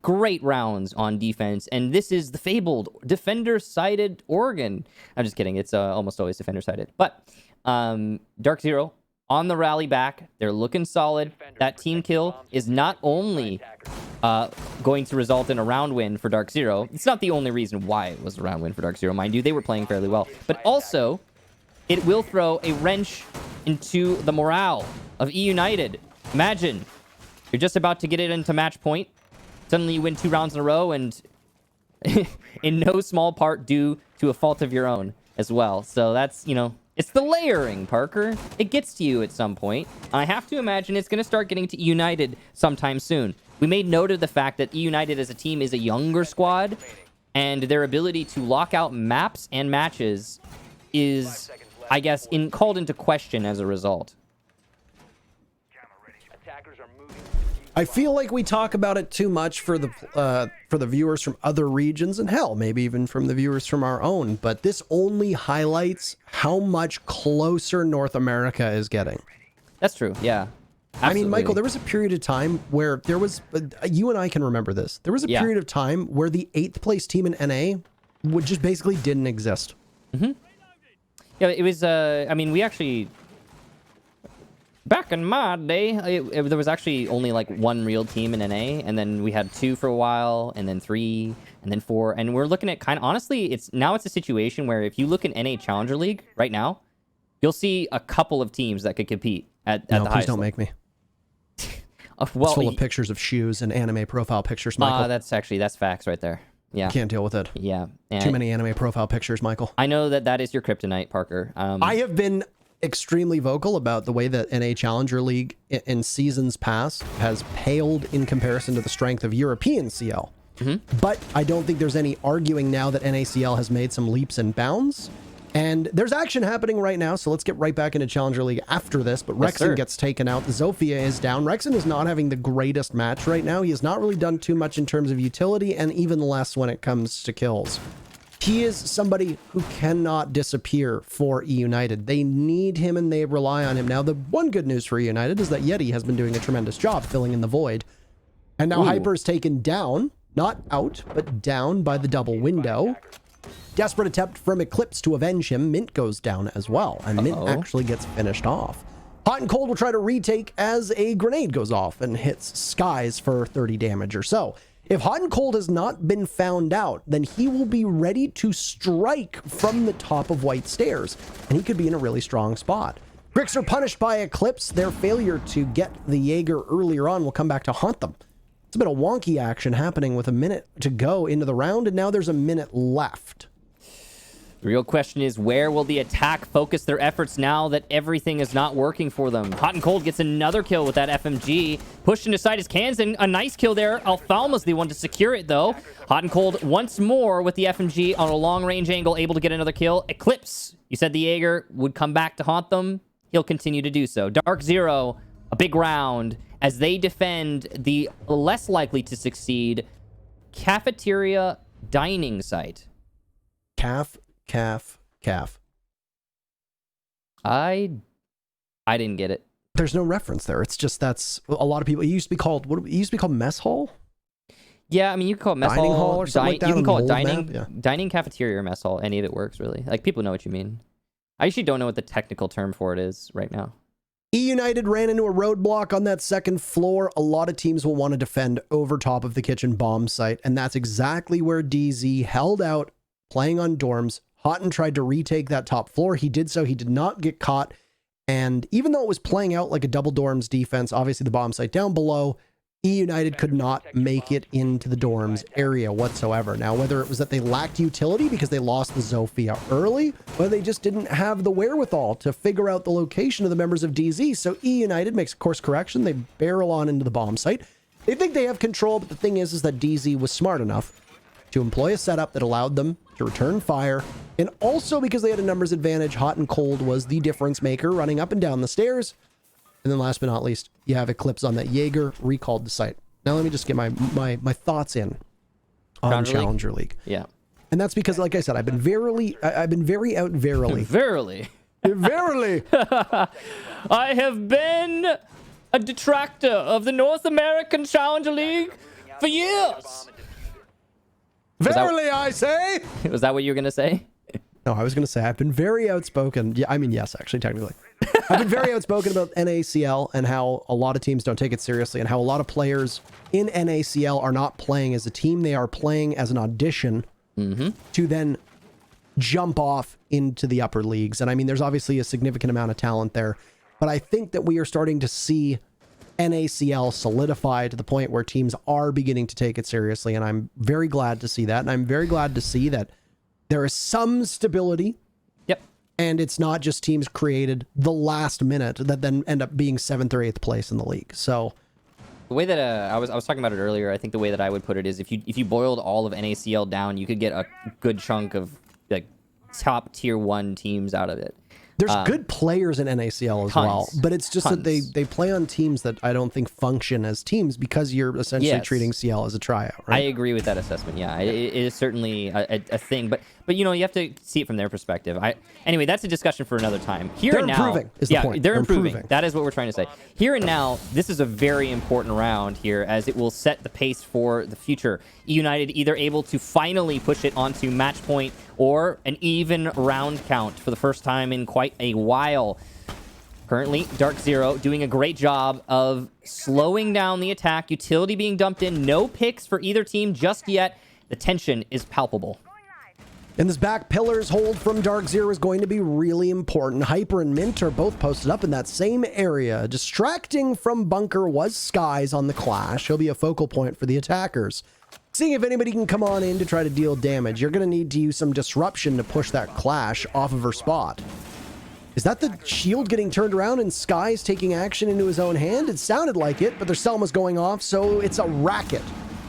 great rounds on defense, and this is the fabled defender-sided Oregon. I'm just kidding. It's almost always defender-sided. But DarkZero on the rally back. They're looking solid. That team kill is not only going to result in a round win for DarkZero. It's not the only reason why it was a round win for DarkZero, mind you. They were playing fairly well. But also, it will throw a wrench into the morale of eUnited. Imagine, you're just about to get it into match point. Suddenly you win 2 rounds in a row, and in no small part due to a fault of your own as well. So that's, you know, it's the layering, Parker. It gets to you at some point. I have to imagine it's going to start getting to eUnited sometime soon. We made note of the fact that eUnited as a team is a younger squad, and their ability to lock out maps and matches is, I guess, called into question as a result. I feel like we talk about it too much for the viewers from other regions, and hell, maybe even from the viewers from our own, but this only highlights how much closer North America is getting. That's true, yeah. Absolutely. I mean, Michael, there was a period of time where there was, you and I can remember this, there was a period of time where the 8th place team in NA would just basically didn't exist. Mm-hmm. Yeah, it was, I mean, we actually... Back in my day, there was actually only like 1 real team in NA, and then we had 2 for a while, and then 3, and then 4, and we're looking at kind of, honestly, it's a situation where if you look in NA Challenger League right now, you'll see a couple of teams that could compete at the highest level. Please don't make me. Well, it's full of pictures of shoes and anime profile pictures, Michael. That's facts right there. Yeah. Can't deal with it. Yeah. Too many anime profile pictures, Michael. I know that is your kryptonite, Parker. I have been extremely vocal about the way that NA Challenger League in seasons past has paled in comparison to the strength of European CL. But I don't think there's any arguing now that NACL has made some leaps and bounds. And there's action happening right now, so let's get right back into Challenger League after this. But Rexon gets taken out. Zofia is down. Rexon is not having the greatest match right now. He has not really done too much in terms of utility, and even less when it comes to kills. He is somebody who cannot disappear for eUnited. They need him, and they rely on him. Now, the one good news for eUnited is that Yeti has been doing a tremendous job filling in the void. And now Hyper is taken down. Not out, but down by the double window. Desperate attempt from Eclipse to avenge him. Mint goes down as well, and Mint actually gets finished off. Hot and Cold will try to retake as a grenade goes off and hits Skies for 30 damage or so. If Hot and Cold has not been found out, then he will be ready to strike from the top of White Stairs, and he could be in a really strong spot. Grix are punished by Eclipse. Their failure to get the Jaeger earlier on will come back to haunt them. It's a bit of wonky action happening with a minute to go into the round, and now there's a minute left. The real question is, where will the attack focus their efforts now that everything is not working for them? Hot and Cold gets another kill with that FMG. Pushed into side his cans, and a nice kill there. Alfalma's the one to secure it, though. Hot and Cold once more with the FMG on a long-range angle, able to get another kill. Eclipse, you said the Jaeger would come back to haunt them. He'll continue to do so. DarkZero, a big round, as they defend the less likely to succeed cafeteria dining site. Calf. I didn't get it. There's no reference there. It's just that's a lot of people. It used to be called mess hall. Yeah, I mean you can call it mess dining hall or something like that. You can call it dining, dining cafeteria or mess hall. Any of it works really. Like people know what you mean. I actually don't know what the technical term for it is right now. eUnited ran into a roadblock on that second floor. A lot of teams will want to defend over top of the kitchen bomb site, and that's exactly where DZ held out, playing on dorms. Houghton tried to retake that top floor. He did so. He did not get caught, and even though it was playing out like a double dorms defense, obviously the bomb site down below, eUnited could not make it into the dorms area whatsoever. Now, whether it was that they lacked utility because they lost the Zofia early, or they just didn't have the wherewithal to figure out the location of the members of DZ. So eUnited makes a course correction. They barrel on into the bomb site. They think they have control, but the thing is that DZ was smart enough to employ a setup that allowed them to return fire. And also because they had a numbers advantage, Hot and Cold was the difference maker running up and down the stairs. And then last but not least, you have Eclipse on that Jaeger recalled the site. Now let me just get my thoughts in on Challenger League. Yeah. And that's because, like I said, I've been very out verily. Verily. Verily. I have been a detractor of the North American Challenger League for years. Verily, I say. Was that what you were going to say? No, I was going to say I've been very outspoken. Yeah, I mean, yes, actually, technically. I've been very outspoken about NACL and how a lot of teams don't take it seriously, and how a lot of players in NACL are not playing as a team. They are playing as an audition to then jump off into the upper leagues. And I mean, there's obviously a significant amount of talent there, but I think that we are starting to see NACL solidify to the point where teams are beginning to take it seriously. And I'm very glad to see that. And I'm very glad to see that there is some stability. Yep. And it's not just teams created the last minute that then end up being 7th or 8th place in the league. So the way that I was talking about it earlier, I think the way that I would put it is if you boiled all of NACL down, you could get a good chunk of like top tier 1 teams out of it. There's good players in NACL as well, but it's just that they play on teams that I don't think function as teams because you're essentially treating CL as a tryout, right? I agree with that assessment. Yeah, it is certainly a thing, but you know, you have to see it from their perspective. Anyway, that's a discussion for another time. Here and now, improving is the point. They're improving. That is what we're trying to say. Here and now, this is a very important round here, as it will set the pace for the future. eUnited either able to finally push it onto match point or an even round count for the first time in quite a while. Currently, DarkZero doing a great job of slowing down the attack. Utility being dumped in. No picks for either team just yet. The tension is palpable. And this back pillars hold from DarkZero is going to be really important. Hyper and Mint are both posted up in that same area. Distracting from bunker was Skies on the Clash. He'll be a focal point for the attackers. Seeing if anybody can come on in to try to deal damage. You're going to need to use some disruption to push that Clash off of her spot. Is that the shield getting turned around and Sky's taking action into his own hand? It sounded like it, but their Selma's going off, so it's a racket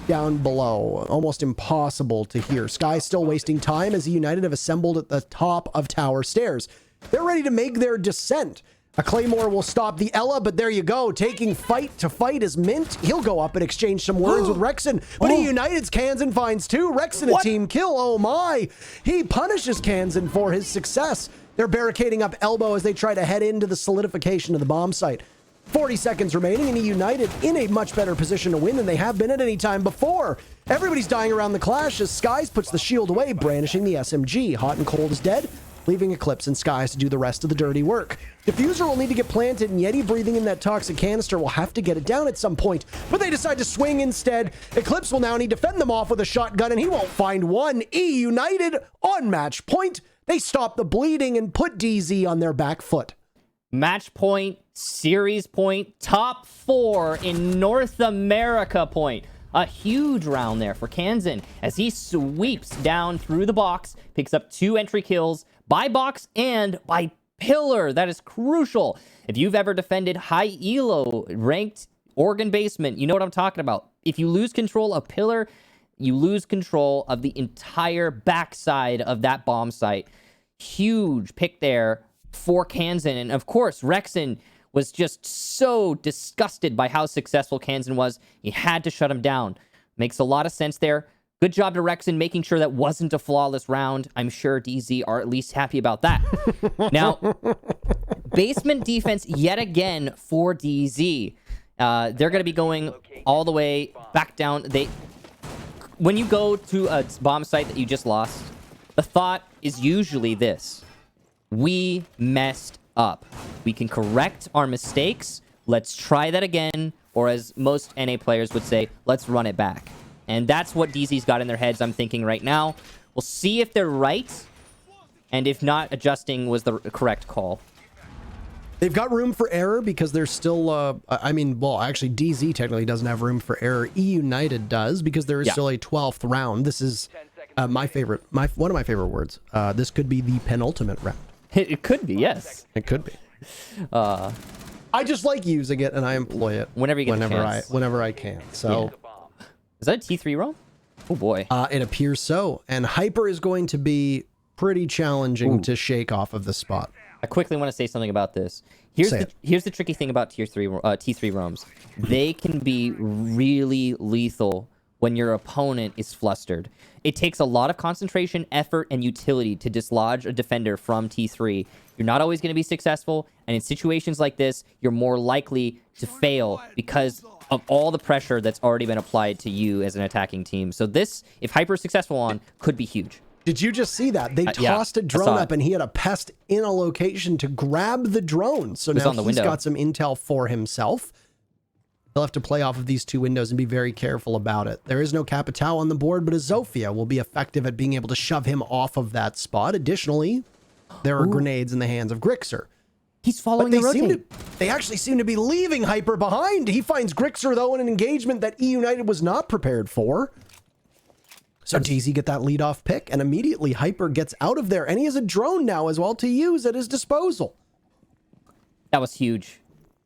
down below. Almost impossible to hear. Sky's still wasting time as eUnited have assembled at the top of tower stairs. They're ready to make their descent. A Claymore will stop the Ella, but there you go. Taking fight to fight is Mint. He'll go up and exchange some words with Rexon. But eUnited's Kansan finds two. Rexon a team kill. Oh my. He punishes Kansan for his success. They're barricading up Elbow as they try to head into the solidification of the bomb site. 40 seconds remaining, and eUnited in a much better position to win than they have been at any time before. Everybody's dying around the clash as Skies puts the shield away, brandishing the SMG. Hot and Cold is dead, leaving Eclipse and Skies to do the rest of the dirty work. Diffuser will need to get planted, and Yeti breathing in that toxic canister will have to get it down at some point, but they decide to swing instead. Eclipse will now need to fend them off with a shotgun, and he won't find one. eUnited on match point. They stop the bleeding and put DZ on their back foot. Match point, series point, top 4 in North America point. A huge round there for Kansan as he sweeps down through the box, picks up 2 entry kills by box and by pillar. That is crucial. If you've ever defended high elo ranked Oregon basement, you know what I'm talking about. If you lose control of pillar, you lose control of the entire backside of that bomb site. Huge pick there for Kansan. And of course, Rexon was just so disgusted by how successful Kansan was. He had to shut him down. Makes a lot of sense there. Good job to Rexon making sure that wasn't a flawless round. I'm sure DZ are at least happy about that. Now, basement defense yet again for DZ. They're going to be going all the way back down. When you go to a bomb site that you just lost, the thought is usually this: we messed up. We can correct our mistakes. Let's try that again. Or as most NA players would say, let's run it back. And that's what DZ's got in their heads, I'm thinking right now. We'll see if they're right. And if not, adjusting was the correct call. They've got room for error because they're still, actually DZ technically doesn't have room for error. eUnited does because there is still a 12th round. This is one of my favorite words. This could be the penultimate round. It could be, yes. It could be. I just like using it, and I employ it whenever you get the chance. Whenever I can. So, is that a T3 roam? Oh boy. It appears so. And Hyper is going to be pretty challenging to shake off of the spot. I quickly want to say something about this. Here's the tricky thing about T3 roams. They can be really lethal when your opponent is flustered. It takes a lot of concentration, effort, and utility to dislodge a defender from T3. You're not always going to be successful, and in situations like this, you're more likely to fail because of all the pressure that's already been applied to you as an attacking team. So this, if Hyper is successful on, could be huge. Did you just see that? They tossed a drone up, and he had a pest in a location to grab the drone. So now he's got some intel for himself. He'll have to play off of these 2 windows and be very careful about it. There is no Capitao on the board, but a Zofia will be effective at being able to shove him off of that spot. Additionally, there are grenades in the hands of Grixer. He's following the rotate. They actually seem to be leaving Hyper behind. He finds Grixer, though, in an engagement that eUnited was not prepared for. So DZ get that leadoff pick, and immediately Hyper gets out of there, and he has a drone now as well to use at his disposal. That was huge.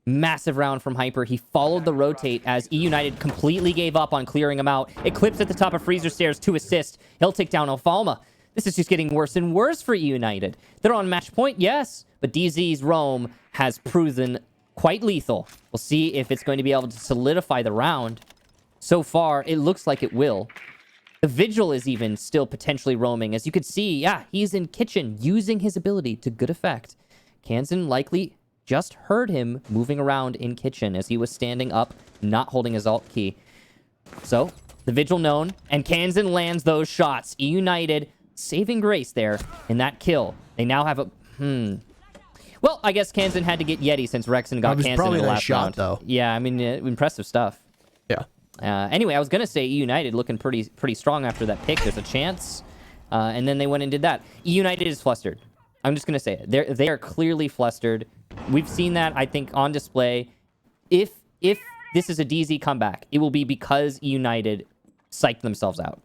Massive round from Hyper. He followed the rotate as eUnited completely gave up on clearing him out. Eclipse at the top of Freezer Stairs to assist. He'll take down Ophalma. This is just getting worse and worse for eUnited. They're on match point, yes, but DZ's roam has proven quite lethal. We'll see if it's going to be able to solidify the round. So far, it looks like it will. The Vigil is even still potentially roaming. As you could see, yeah, he's in kitchen, using his ability to good effect. Kansan likely just heard him moving around in kitchen as he was standing up, not holding his alt key. So, the Vigil known, and Kansan lands those shots. eUnited saving grace there in that kill. They now have a... Well, I guess Kansan had to get Yeti since Rexon got Kansan in the last round. Though. Yeah, I mean, impressive stuff. Yeah. Anyway, I was going to say eUnited looking pretty strong after that pick. There's a chance. And then they went and did that. eUnited is flustered. I'm just going to say it. They are clearly flustered. We've seen that, I think, on display. If this is a DZ comeback, it will be because eUnited psyched themselves out.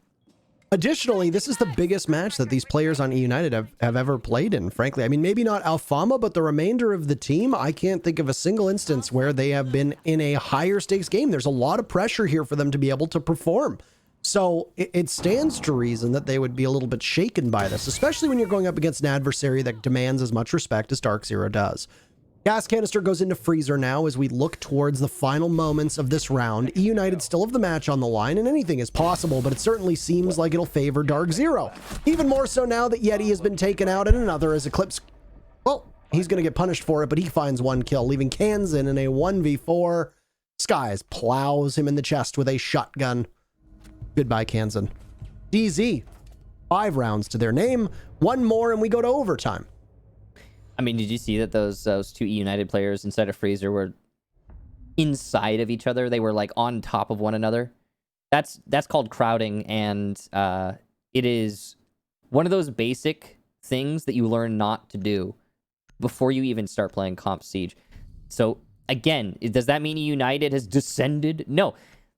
Additionally, this is the biggest match that these players on eUnited have ever played in, frankly. I mean, maybe not Alfama, but the remainder of the team, I can't think of a single instance where they have been in a higher stakes game. There's a lot of pressure here for them to be able to perform. So it stands to reason that they would be a little bit shaken by this, especially when you're going up against an adversary that demands as much respect as DarkZero does. Gas canister goes into freezer now as we look towards the final moments of this round. eUnited still have the match on the line, and anything is possible, but it certainly seems like it'll favor DarkZero. Even more so now that Yeti has been taken out, and another as Eclipse... Well, he's going to get punished for it, but he finds one kill, leaving Kansan in a 1v4. Skies plows him in the chest with a shotgun. Goodbye, Kansan. DZ, 5 rounds to their name. One more, and we go to overtime. I mean, did you see that those two eUnited players inside of freezer were inside of each other? They were like on top of one another. That's called crowding, and it is one of those basic things that you learn not to do before you even start playing Comp Siege. So again, does that mean eUnited has descended? No.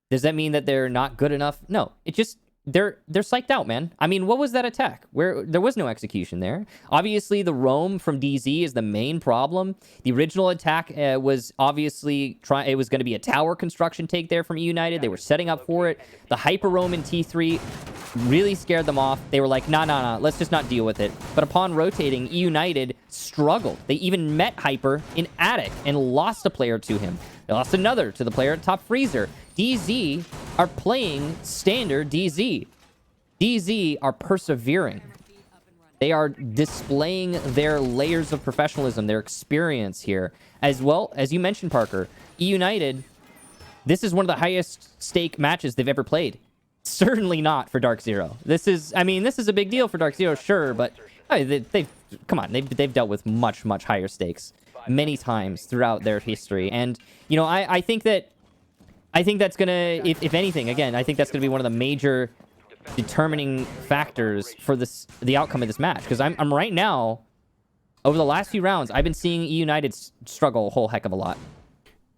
Does that mean that they're not good enough? No. It just... They're psyched out, man. I mean, what was that attack? Where there was no execution there. Obviously, the roam from DZ is the main problem. The original attack was obviously it was going to be a tower construction take there from eUnited. They were setting up for it. The hyper roam in T3 really scared them off. They were like, nah, let's just not deal with it. But upon rotating, eUnited struggled. They even met hyper in attic and lost a player to him. They lost another to the player at top freezer. DZ are playing standard DZ. DZ are persevering. They are displaying their layers of professionalism, their experience here. As well, as you mentioned, Parker, eUnited, this is one of the highest stake matches they've ever played. Certainly not for DarkZero. This is a big deal for DarkZero, sure, but they've dealt with much higher stakes many times throughout their history. And, you know, I think that's going to, if anything, again, I think that's going to be one of the major determining factors for the outcome of this match. Because I'm right now, over the last few rounds, I've been seeing eUnited struggle a whole heck of a lot.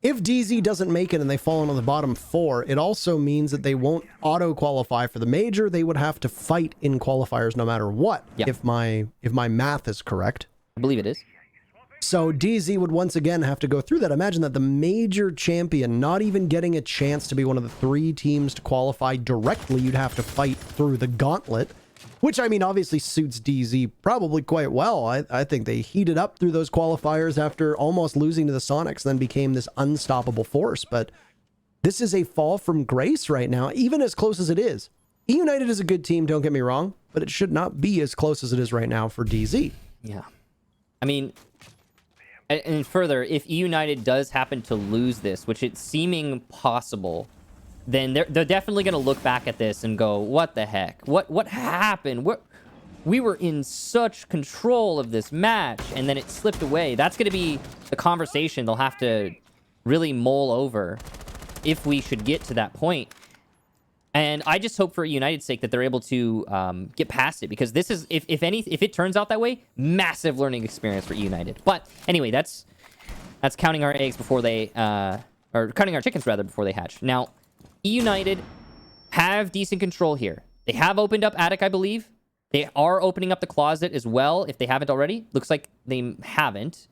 If DZ doesn't make it and they fall into the bottom 4, it also means that they won't auto-qualify for the major. They would have to fight in qualifiers no matter what, yep. if my math is correct. I believe it is. So DZ would once again have to go through that. Imagine that the major champion not even getting a chance to be one of the 3 teams to qualify directly. You'd have to fight through the gauntlet, which, I mean, obviously suits DZ probably quite well. I think they heated up through those qualifiers after almost losing to the Sonics, then became this unstoppable force. But this is a fall from grace right now, even as close as it is. eUnited is a good team, don't get me wrong, but it should not be as close as it is right now for DZ. Yeah. I mean... And further, if eUnited does happen to lose this, which it's seeming possible, then they're definitely going to look back at this and go, what the heck? What happened? We were in such control of this match, and then it slipped away. That's going to be the conversation they'll have to really mull over if we should get to that point. And I just hope for United's sake that they're able to get past it, because this is, if it turns out that way, massive learning experience for United. But anyway, that's counting our eggs before they, or counting our chickens rather before they hatch. Now, United have decent control here. They have opened up attic, I believe. They are opening up the closet as well, if they haven't already. Looks like they haven't.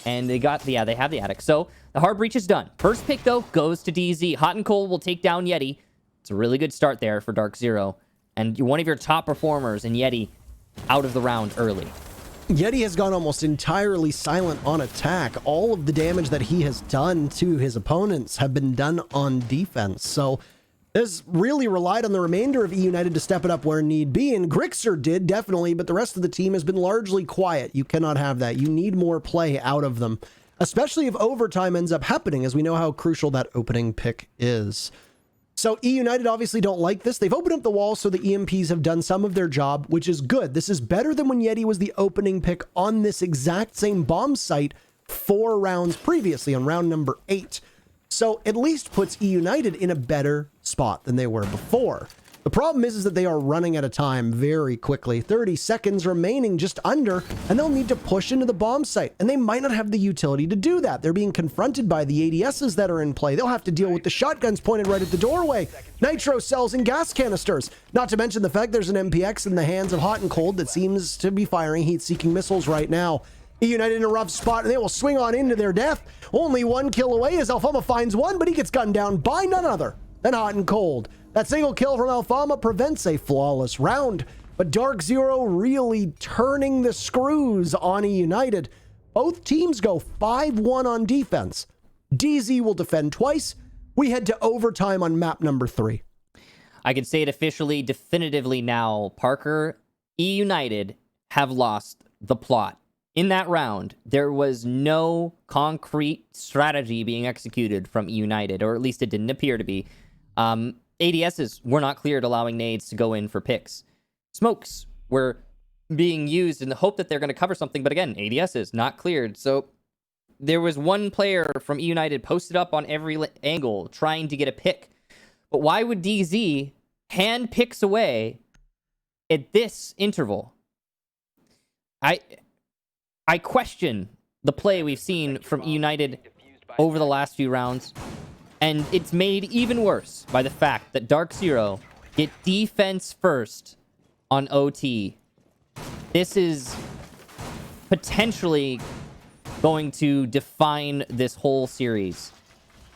And they got, yeah, they have the attic. So the hard breach is done. First pick, though, goes to DZ. Hot and Cold will take down Yeti. It's a really good start there for DarkZero. And one of your top performers in Yeti out of the round early. Yeti has gone almost entirely silent on attack. All of the damage that he has done to his opponents have been done on defense. So has really relied on the remainder of eUnited to step it up where need be. And Grixer did, definitely, but the rest of the team has been largely quiet. You cannot have that. You need more play out of them, especially if overtime ends up happening, as we know how crucial that opening pick is. So eUnited obviously don't like this. They've opened up the wall, so the EMPs have done some of their job, which is good. This is better than when Yeti was the opening pick on this exact same bomb site 4 rounds previously, on round number 8. So at least puts eUnited in a better spot than they were before. The problem is that they are running out of time very quickly. 30 seconds remaining, just under, and they'll need to push into the bomb site. And they might not have the utility to do that. They're being confronted by the ADSs that are in play. They'll have to deal with the shotguns pointed right at the doorway, nitro cells and gas canisters. Not to mention the fact there's an MPX in the hands of Hot and Cold that seems to be firing heat-seeking missiles right now. eUnited in a rough spot, and they will swing on into their death. Only 1 kill away as Alfama finds one, but he gets gunned down by none other than Hot and Cold. That single kill from Alfama prevents a flawless round, but DarkZero really turning the screws on eUnited. Both teams go 5-1 on defense. DZ will defend twice. We head to overtime on map number 3. I can say it officially, definitively now, Parker, eUnited have lost the plot. In that round, there was no concrete strategy being executed from eUnited, or at least it didn't appear to be. ADSs were not cleared, allowing nades to go in for picks. Smokes were being used in the hope that they're going to cover something, but again, ADSs not cleared. So there was one player from eUnited posted up on every angle trying to get a pick. But why would DZ hand picks away at this interval? I question the play we've seen from eUnited over the last few rounds. And it's made even worse by the fact that DarkZero get defense first on OT. This is potentially going to define this whole series.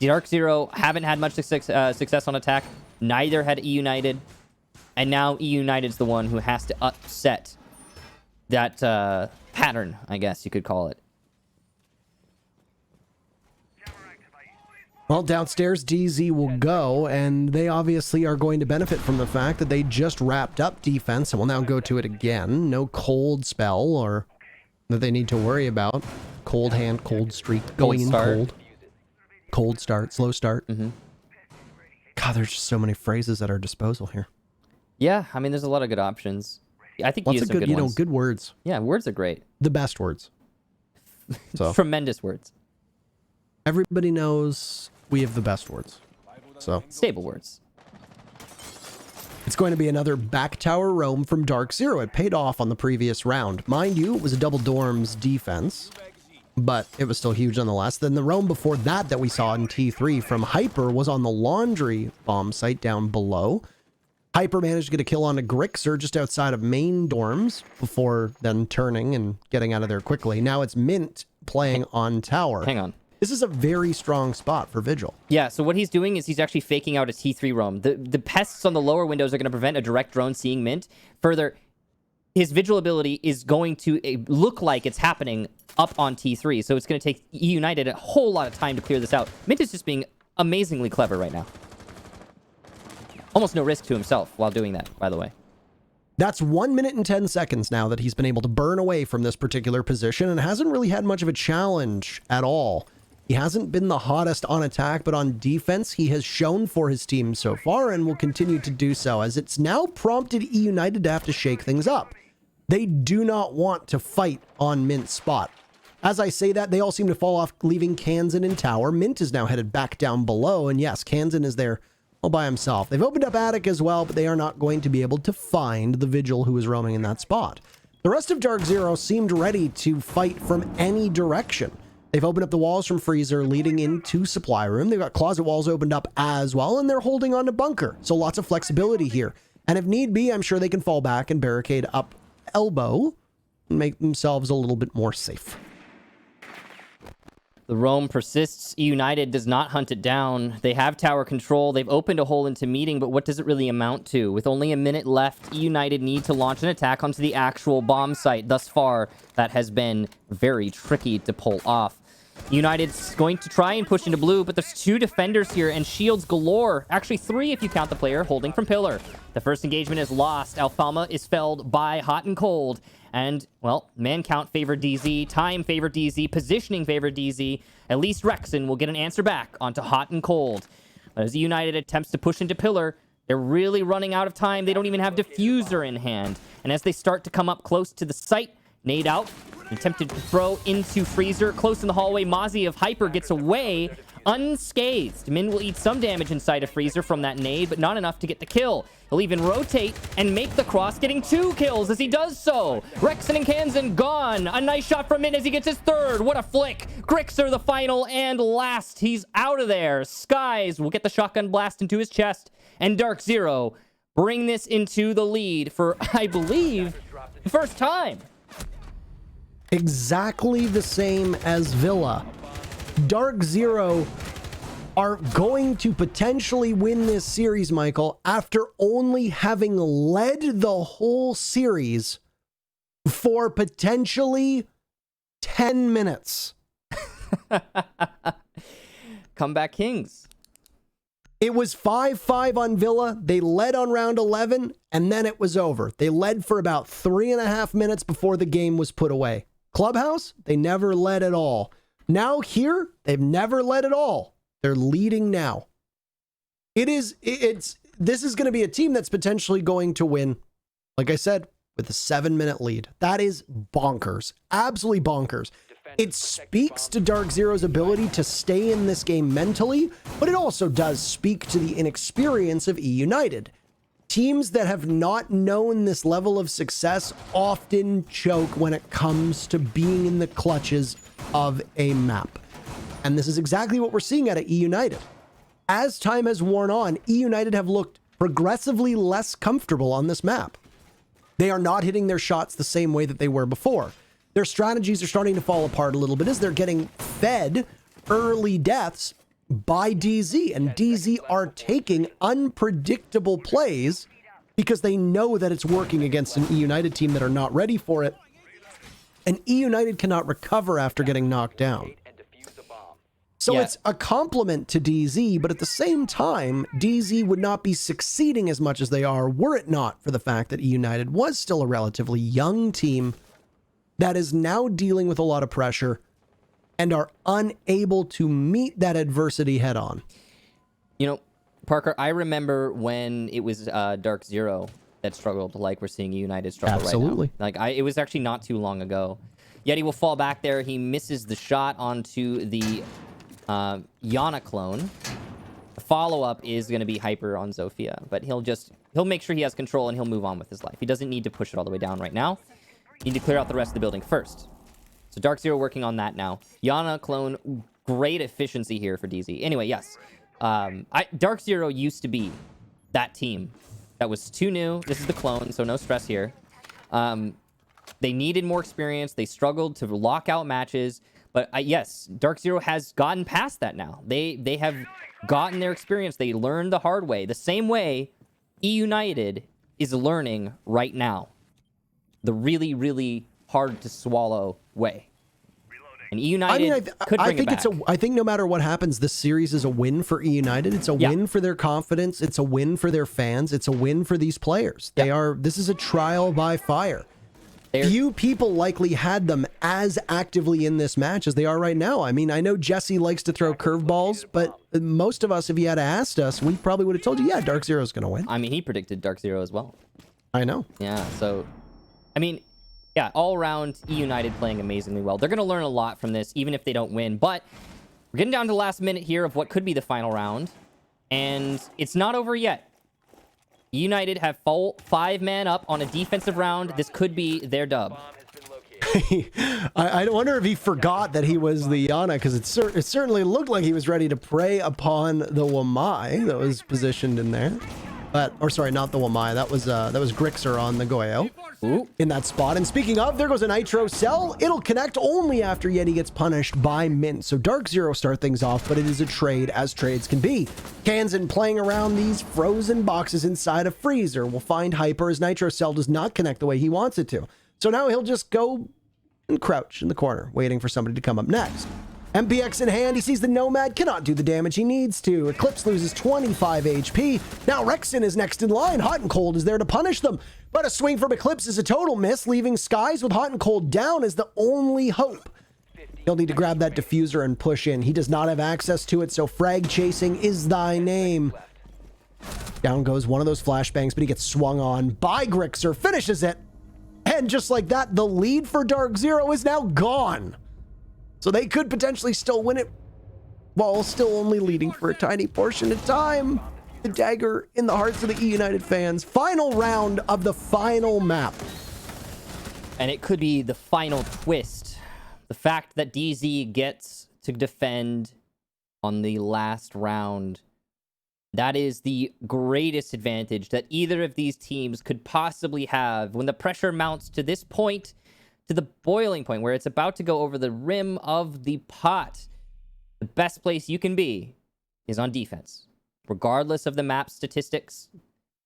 DarkZero haven't had much success on attack. Neither had eUnited. And now eUnited's the one who has to upset that pattern, I guess you could call it. Well, downstairs, DZ will go, and they obviously are going to benefit from the fact that they just wrapped up defense and will now go to it again. No cold spell or that they need to worry about. Cold hand, cold streak, going in cold. Cold start, slow start. God, there's just so many phrases at our disposal here. Yeah, I mean, there's a lot of good options. I think you Lots have of some good, good ones. good words. Yeah, words are great. The best words. So Tremendous words. everybody knows we have the best words. So Stable words. it's going to be another back tower roam from DarkZero. It paid off on the previous round. Mind you, it was a double dorms defense, but it was still huge nonetheless. Then the roam before that we saw in T3 from Hyper was on the laundry bomb site down below. Hyper managed to get a kill on a Grixer just outside of main dorms before then turning and getting out of there quickly. Now it's Mint playing on tower. Hang on. This is a very strong spot for Vigil. Yeah, so what he's doing is he's actually faking out a T3 roam. The pests on the lower windows are going to prevent a direct drone seeing Mint. Further, his Vigil ability is going to look like it's happening up on T3, so it's going to take eUnited a whole lot of time to clear this out. Mint is just being amazingly clever right now. Almost no risk to himself while doing that, by the way. That's 1 minute and 10 seconds now that he's been able to burn away from this particular position and hasn't really had much of a challenge at all. He hasn't been the hottest on attack, but on defense, he has shown for his team so far and will continue to do so, as it's now prompted eUnited to have to shake things up. They do not want to fight on Mint's spot. As I say that, they all seem to fall off, leaving Kansan in tower. Mint is now headed back down below, and yes, Kansan is there all by himself. They've opened up Attic as well, but they are not going to be able to find the Vigil who is roaming in that spot. The rest of DarkZero seemed ready to fight from any direction. They've opened up the walls from Freezer leading into Supply Room. They've got closet walls opened up as well, and they're holding on to Bunker. So lots of flexibility here. And if need be, I'm sure they can fall back and barricade up Elbow and make themselves a little bit more safe. The roam persists. eUnited does not hunt it down. They have tower control. They've opened a hole into meeting, but what does it really amount to? With only a minute left, eUnited need to launch an attack onto the actual bomb site. Thus far, that has been very tricky to pull off. United's going to try and push into blue, but there's two defenders here and shields galore. Actually, three if you count the player holding from pillar. The first engagement is lost. Alfama is felled by Hot and Cold. And, well, man count favored DZ, time favored DZ, positioning favored DZ. At least Rexon will get an answer back onto Hot and Cold. But as United attempts to push into pillar, they're really running out of time. They don't even have diffuser in hand. And as they start to come up close to the site, nade out, attempted to throw into Freezer. Close in the hallway, Mozzie of Hyper gets away unscathed. Min will eat some damage inside a freezer from that nade, but not enough to get the kill. He'll even rotate and make the cross, getting 2 kills as he does so. Rexon and Kansan gone. A nice shot from Min as he gets his 3rd. What a flick. Grixer the final and last. He's out of there. Skies will get the shotgun blast into his chest. And DarkZero bring this into the lead for, I believe, the first time. Exactly the same as Villa. DarkZero are going to potentially win this series, Michael, after only having led the whole series for potentially 10 minutes. Comeback Kings. It was 5-5 on Villa. They led on round 11, and then it was over. They led for about 3.5 minutes before the game was put away. Clubhouse, they never led at all. Now here, they've never led at all. They're leading now. This is going to be a team that's potentially going to win, like I said, with a 7-minute lead. That is bonkers. Absolutely bonkers. It speaks to DarkZero's ability to stay in this game mentally, but it also does speak to the inexperience of eUnited. Teams that have not known this level of success often choke when it comes to being in the clutches of a map. And this is exactly what we're seeing at eUnited. As time has worn on, eUnited have looked progressively less comfortable on this map. They are not hitting their shots the same way that they were before. Their strategies are starting to fall apart a little bit as they're getting fed early deaths by DZ, and DZ are taking unpredictable plays because they know that it's working against an eUnited team that are not ready for it, and eUnited cannot recover after getting knocked down. So it's a compliment to DZ, but at the same time, DZ would not be succeeding as much as they are were it not for the fact that eUnited was still a relatively young team that is now dealing with a lot of pressure and are unable to meet that adversity head on. You know, Parker, I remember when it was DarkZero that struggled like we're seeing eUnited struggle Absolutely. right now. Like, it was actually not too long ago. Yeti will fall back there. He misses the shot onto the Yana clone. The follow-up is going to be Hyper on Zofia, but he'll make sure he has control and he'll move on with his life. He doesn't need to push it all the way down right now. You need to clear out the rest of the building first. So DarkZero working on that now. Yana clone, great efficiency here for DZ. Anyway, yes. DarkZero used to be that team that was too new. This is the clone, so no stress here. They needed more experience. They struggled to lock out matches. But yes, DarkZero has gotten past that now. They have gotten their experience. They learned the hard way. The same way eUnited is learning right now. The really, really hard to swallow way. And eUnited could bring it back. I think no matter what happens, this series is a win for eUnited. It's a win for their confidence. It's a win for their fans. It's a win for these players. This is a trial by fire. Few people likely had them as actively in this match as they are right now. I mean, I know Jesse likes to throw curveballs, but most of us, if you had asked us, we probably would have told you, yeah, DarkZero's going to win. I mean, he predicted DarkZero as well. I know. Yeah, so, I mean, yeah, all around eUnited playing amazingly well. They're going to learn a lot from this, even if they don't win. But we're getting down to the last minute here of what could be the final round. And it's not over yet. eUnited have 5-man up on a defensive round. This could be their dub. I wonder if he forgot that he was the Yana, because it certainly looked like he was ready to prey upon the Wamai that was positioned in there. Or sorry, not the Wamai. That was Grixer on the Goyo. Ooh. In that spot. And speaking of, there goes a Nitro Cell. It'll connect only after Yeti gets punished by Mint. So DarkZero start things off, but it is a trade as trades can be. Kansan playing around these frozen boxes inside a freezer will find Hyper as Nitro Cell does not connect the way he wants it to. So now he'll just go and crouch in the corner, waiting for somebody to come up next. MPX in hand, he sees the Nomad, cannot do the damage he needs to. Eclipse loses 25 HP. Now Rexon is next in line. Hot and Cold is there to punish them. But a swing from Eclipse is a total miss, leaving Skies with Hot and Cold down as the only hope. He'll need to grab that diffuser and push in. He does not have access to it, so frag chasing is thy name. Down goes one of those flashbangs, but he gets swung on by Grixer, finishes it. And just like that, the lead for DarkZero is now gone. So they could potentially still win it while still only leading for a tiny portion of time. The dagger in the hearts of the eUnited fans. Final round of the final map. And it could be the final twist. The fact that DZ gets to defend on the last round. That is the greatest advantage that either of these teams could possibly have when the pressure mounts to this point, to the boiling point where it's about to go over the rim of the pot. The best place you can be is on defense, regardless of the map statistics,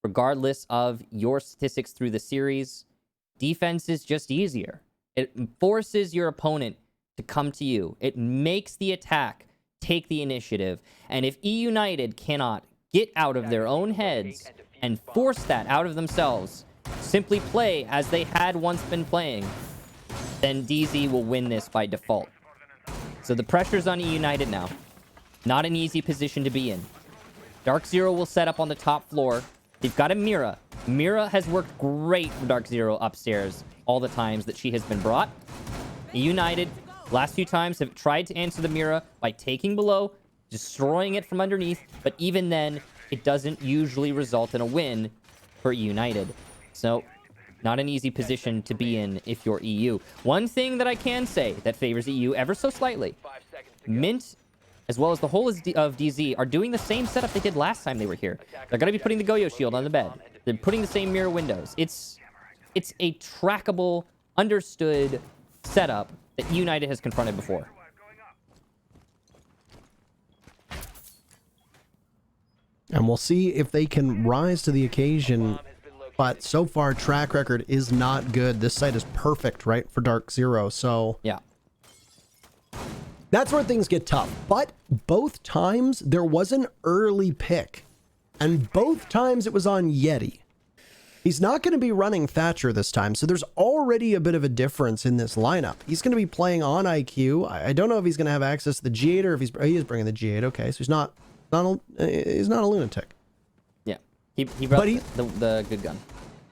regardless of your statistics through the series. Defense is just easier. It forces your opponent to come to you. It makes the attack take the initiative. And if eUnited cannot get out of their own heads and force that out of themselves, simply play as they had once been playing, then DZ will win this by default. So the pressure's on eUnited now. Not an easy position to be in. DarkZero will set up on the top floor. They've got a Mira. Mira has worked great for DarkZero upstairs all the times that she has been brought. eUnited, last few times, have tried to answer the Mira by taking below, destroying it from underneath, but even then, it doesn't usually result in a win for eUnited. So, not an easy position to be in if you're EU. One thing that I can say that favors EU ever so slightly, Mint, as well as the whole of DZ, are doing the same setup they did last time they were here. They're going to be putting the Goyo shield on the bed. They're putting the same mirror windows. It's a trackable, understood setup that eUnited has confronted before. And we'll see if they can rise to the occasion. But so far, track record is not good. This site is perfect, right, for DarkZero. So yeah, that's where things get tough. But both times there was an early pick, and both times it was on Yeti. He's not going to be running Thatcher this time, so there's already a bit of a difference in this lineup. He's going to be playing on IQ. I don't know if he's going to have access to the G8 or if he is bringing the G8. Okay, so he's not a lunatic. Yeah, he brought the good gun.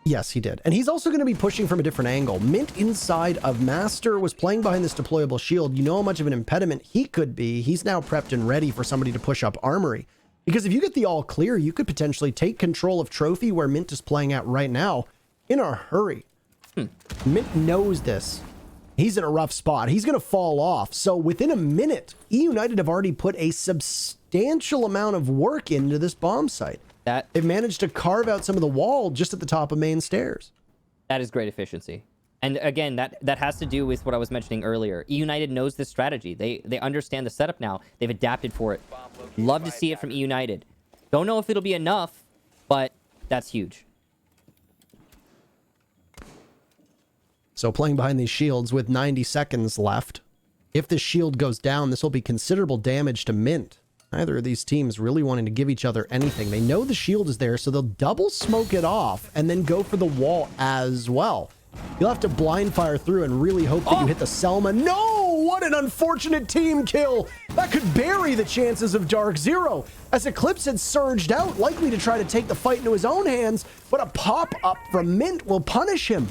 Yes, he did. And he's also going to be pushing from a different angle. Mint inside of Master was playing behind this deployable shield. You know how much of an impediment he could be. He's now prepped and ready for somebody to push up Armory. Because if you get the all clear, you could potentially take control of Trophy where Mint is playing at right now in a hurry. Mint knows this. He's in a rough spot. He's going to fall off. So within a minute, eUnited have already put a substantial amount of work into this bomb site. They've managed to carve out some of the wall just at the top of main stairs. That is great efficiency. And again, that has to do with what I was mentioning earlier. eUnited knows this strategy. They understand the setup now. They've adapted for it. Love to see it from eUnited. Don't know if it'll be enough, but that's huge. So playing behind these shields with 90 seconds left. If this shield goes down, this will be considerable damage to Mint. Neither of these teams really wanting to give each other anything. They know the shield is there, so they'll double smoke it off and then go for the wall as well. You'll have to blind fire through and really hope that you hit the Selma. No! What an unfortunate team kill! That could bury the chances of DarkZero, as Eclipse had surged out, likely to try to take the fight into his own hands, but a pop-up from Mint will punish him.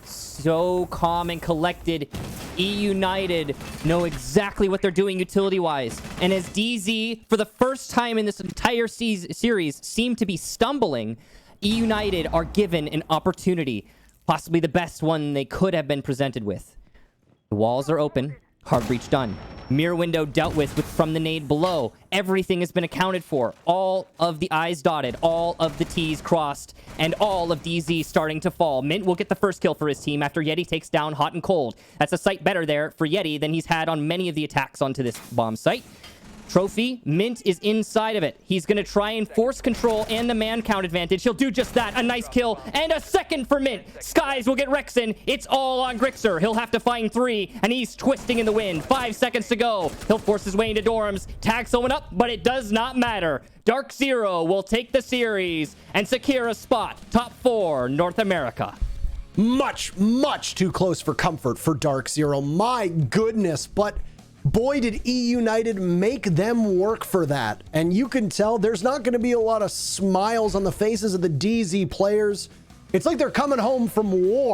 So calm and collected. eUnited know exactly what they're doing utility-wise. And as DZ, for the first time in this entire series, seem to be stumbling, eUnited are given an opportunity, possibly the best one they could have been presented with. The walls are open. Hard breach done. Mirror window dealt with from the nade below. Everything has been accounted for. All of the I's dotted, all of the T's crossed, and all of DZ starting to fall. Mint will get the first kill for his team after Yeti takes down Hot and Cold. That's a sight better there for Yeti than he's had on many of the attacks onto this bomb site. Trophy, Mint is inside of it. He's going to try and force control and the man count advantage. He'll do just that. A nice kill and a second for Mint. Skies will get Rexen. It's all on Grixer. He'll have to find 3, and he's twisting in the wind. 5 seconds to go. He'll force his way into dorms, tag someone up, but it does not matter. DarkZero will take the series and secure a spot. Top 4, North America. Much, much too close for comfort for DarkZero. My goodness, but boy, did eUnited make them work for that. And you can tell there's not going to be a lot of smiles on the faces of the DZ players. It's like they're coming home from war.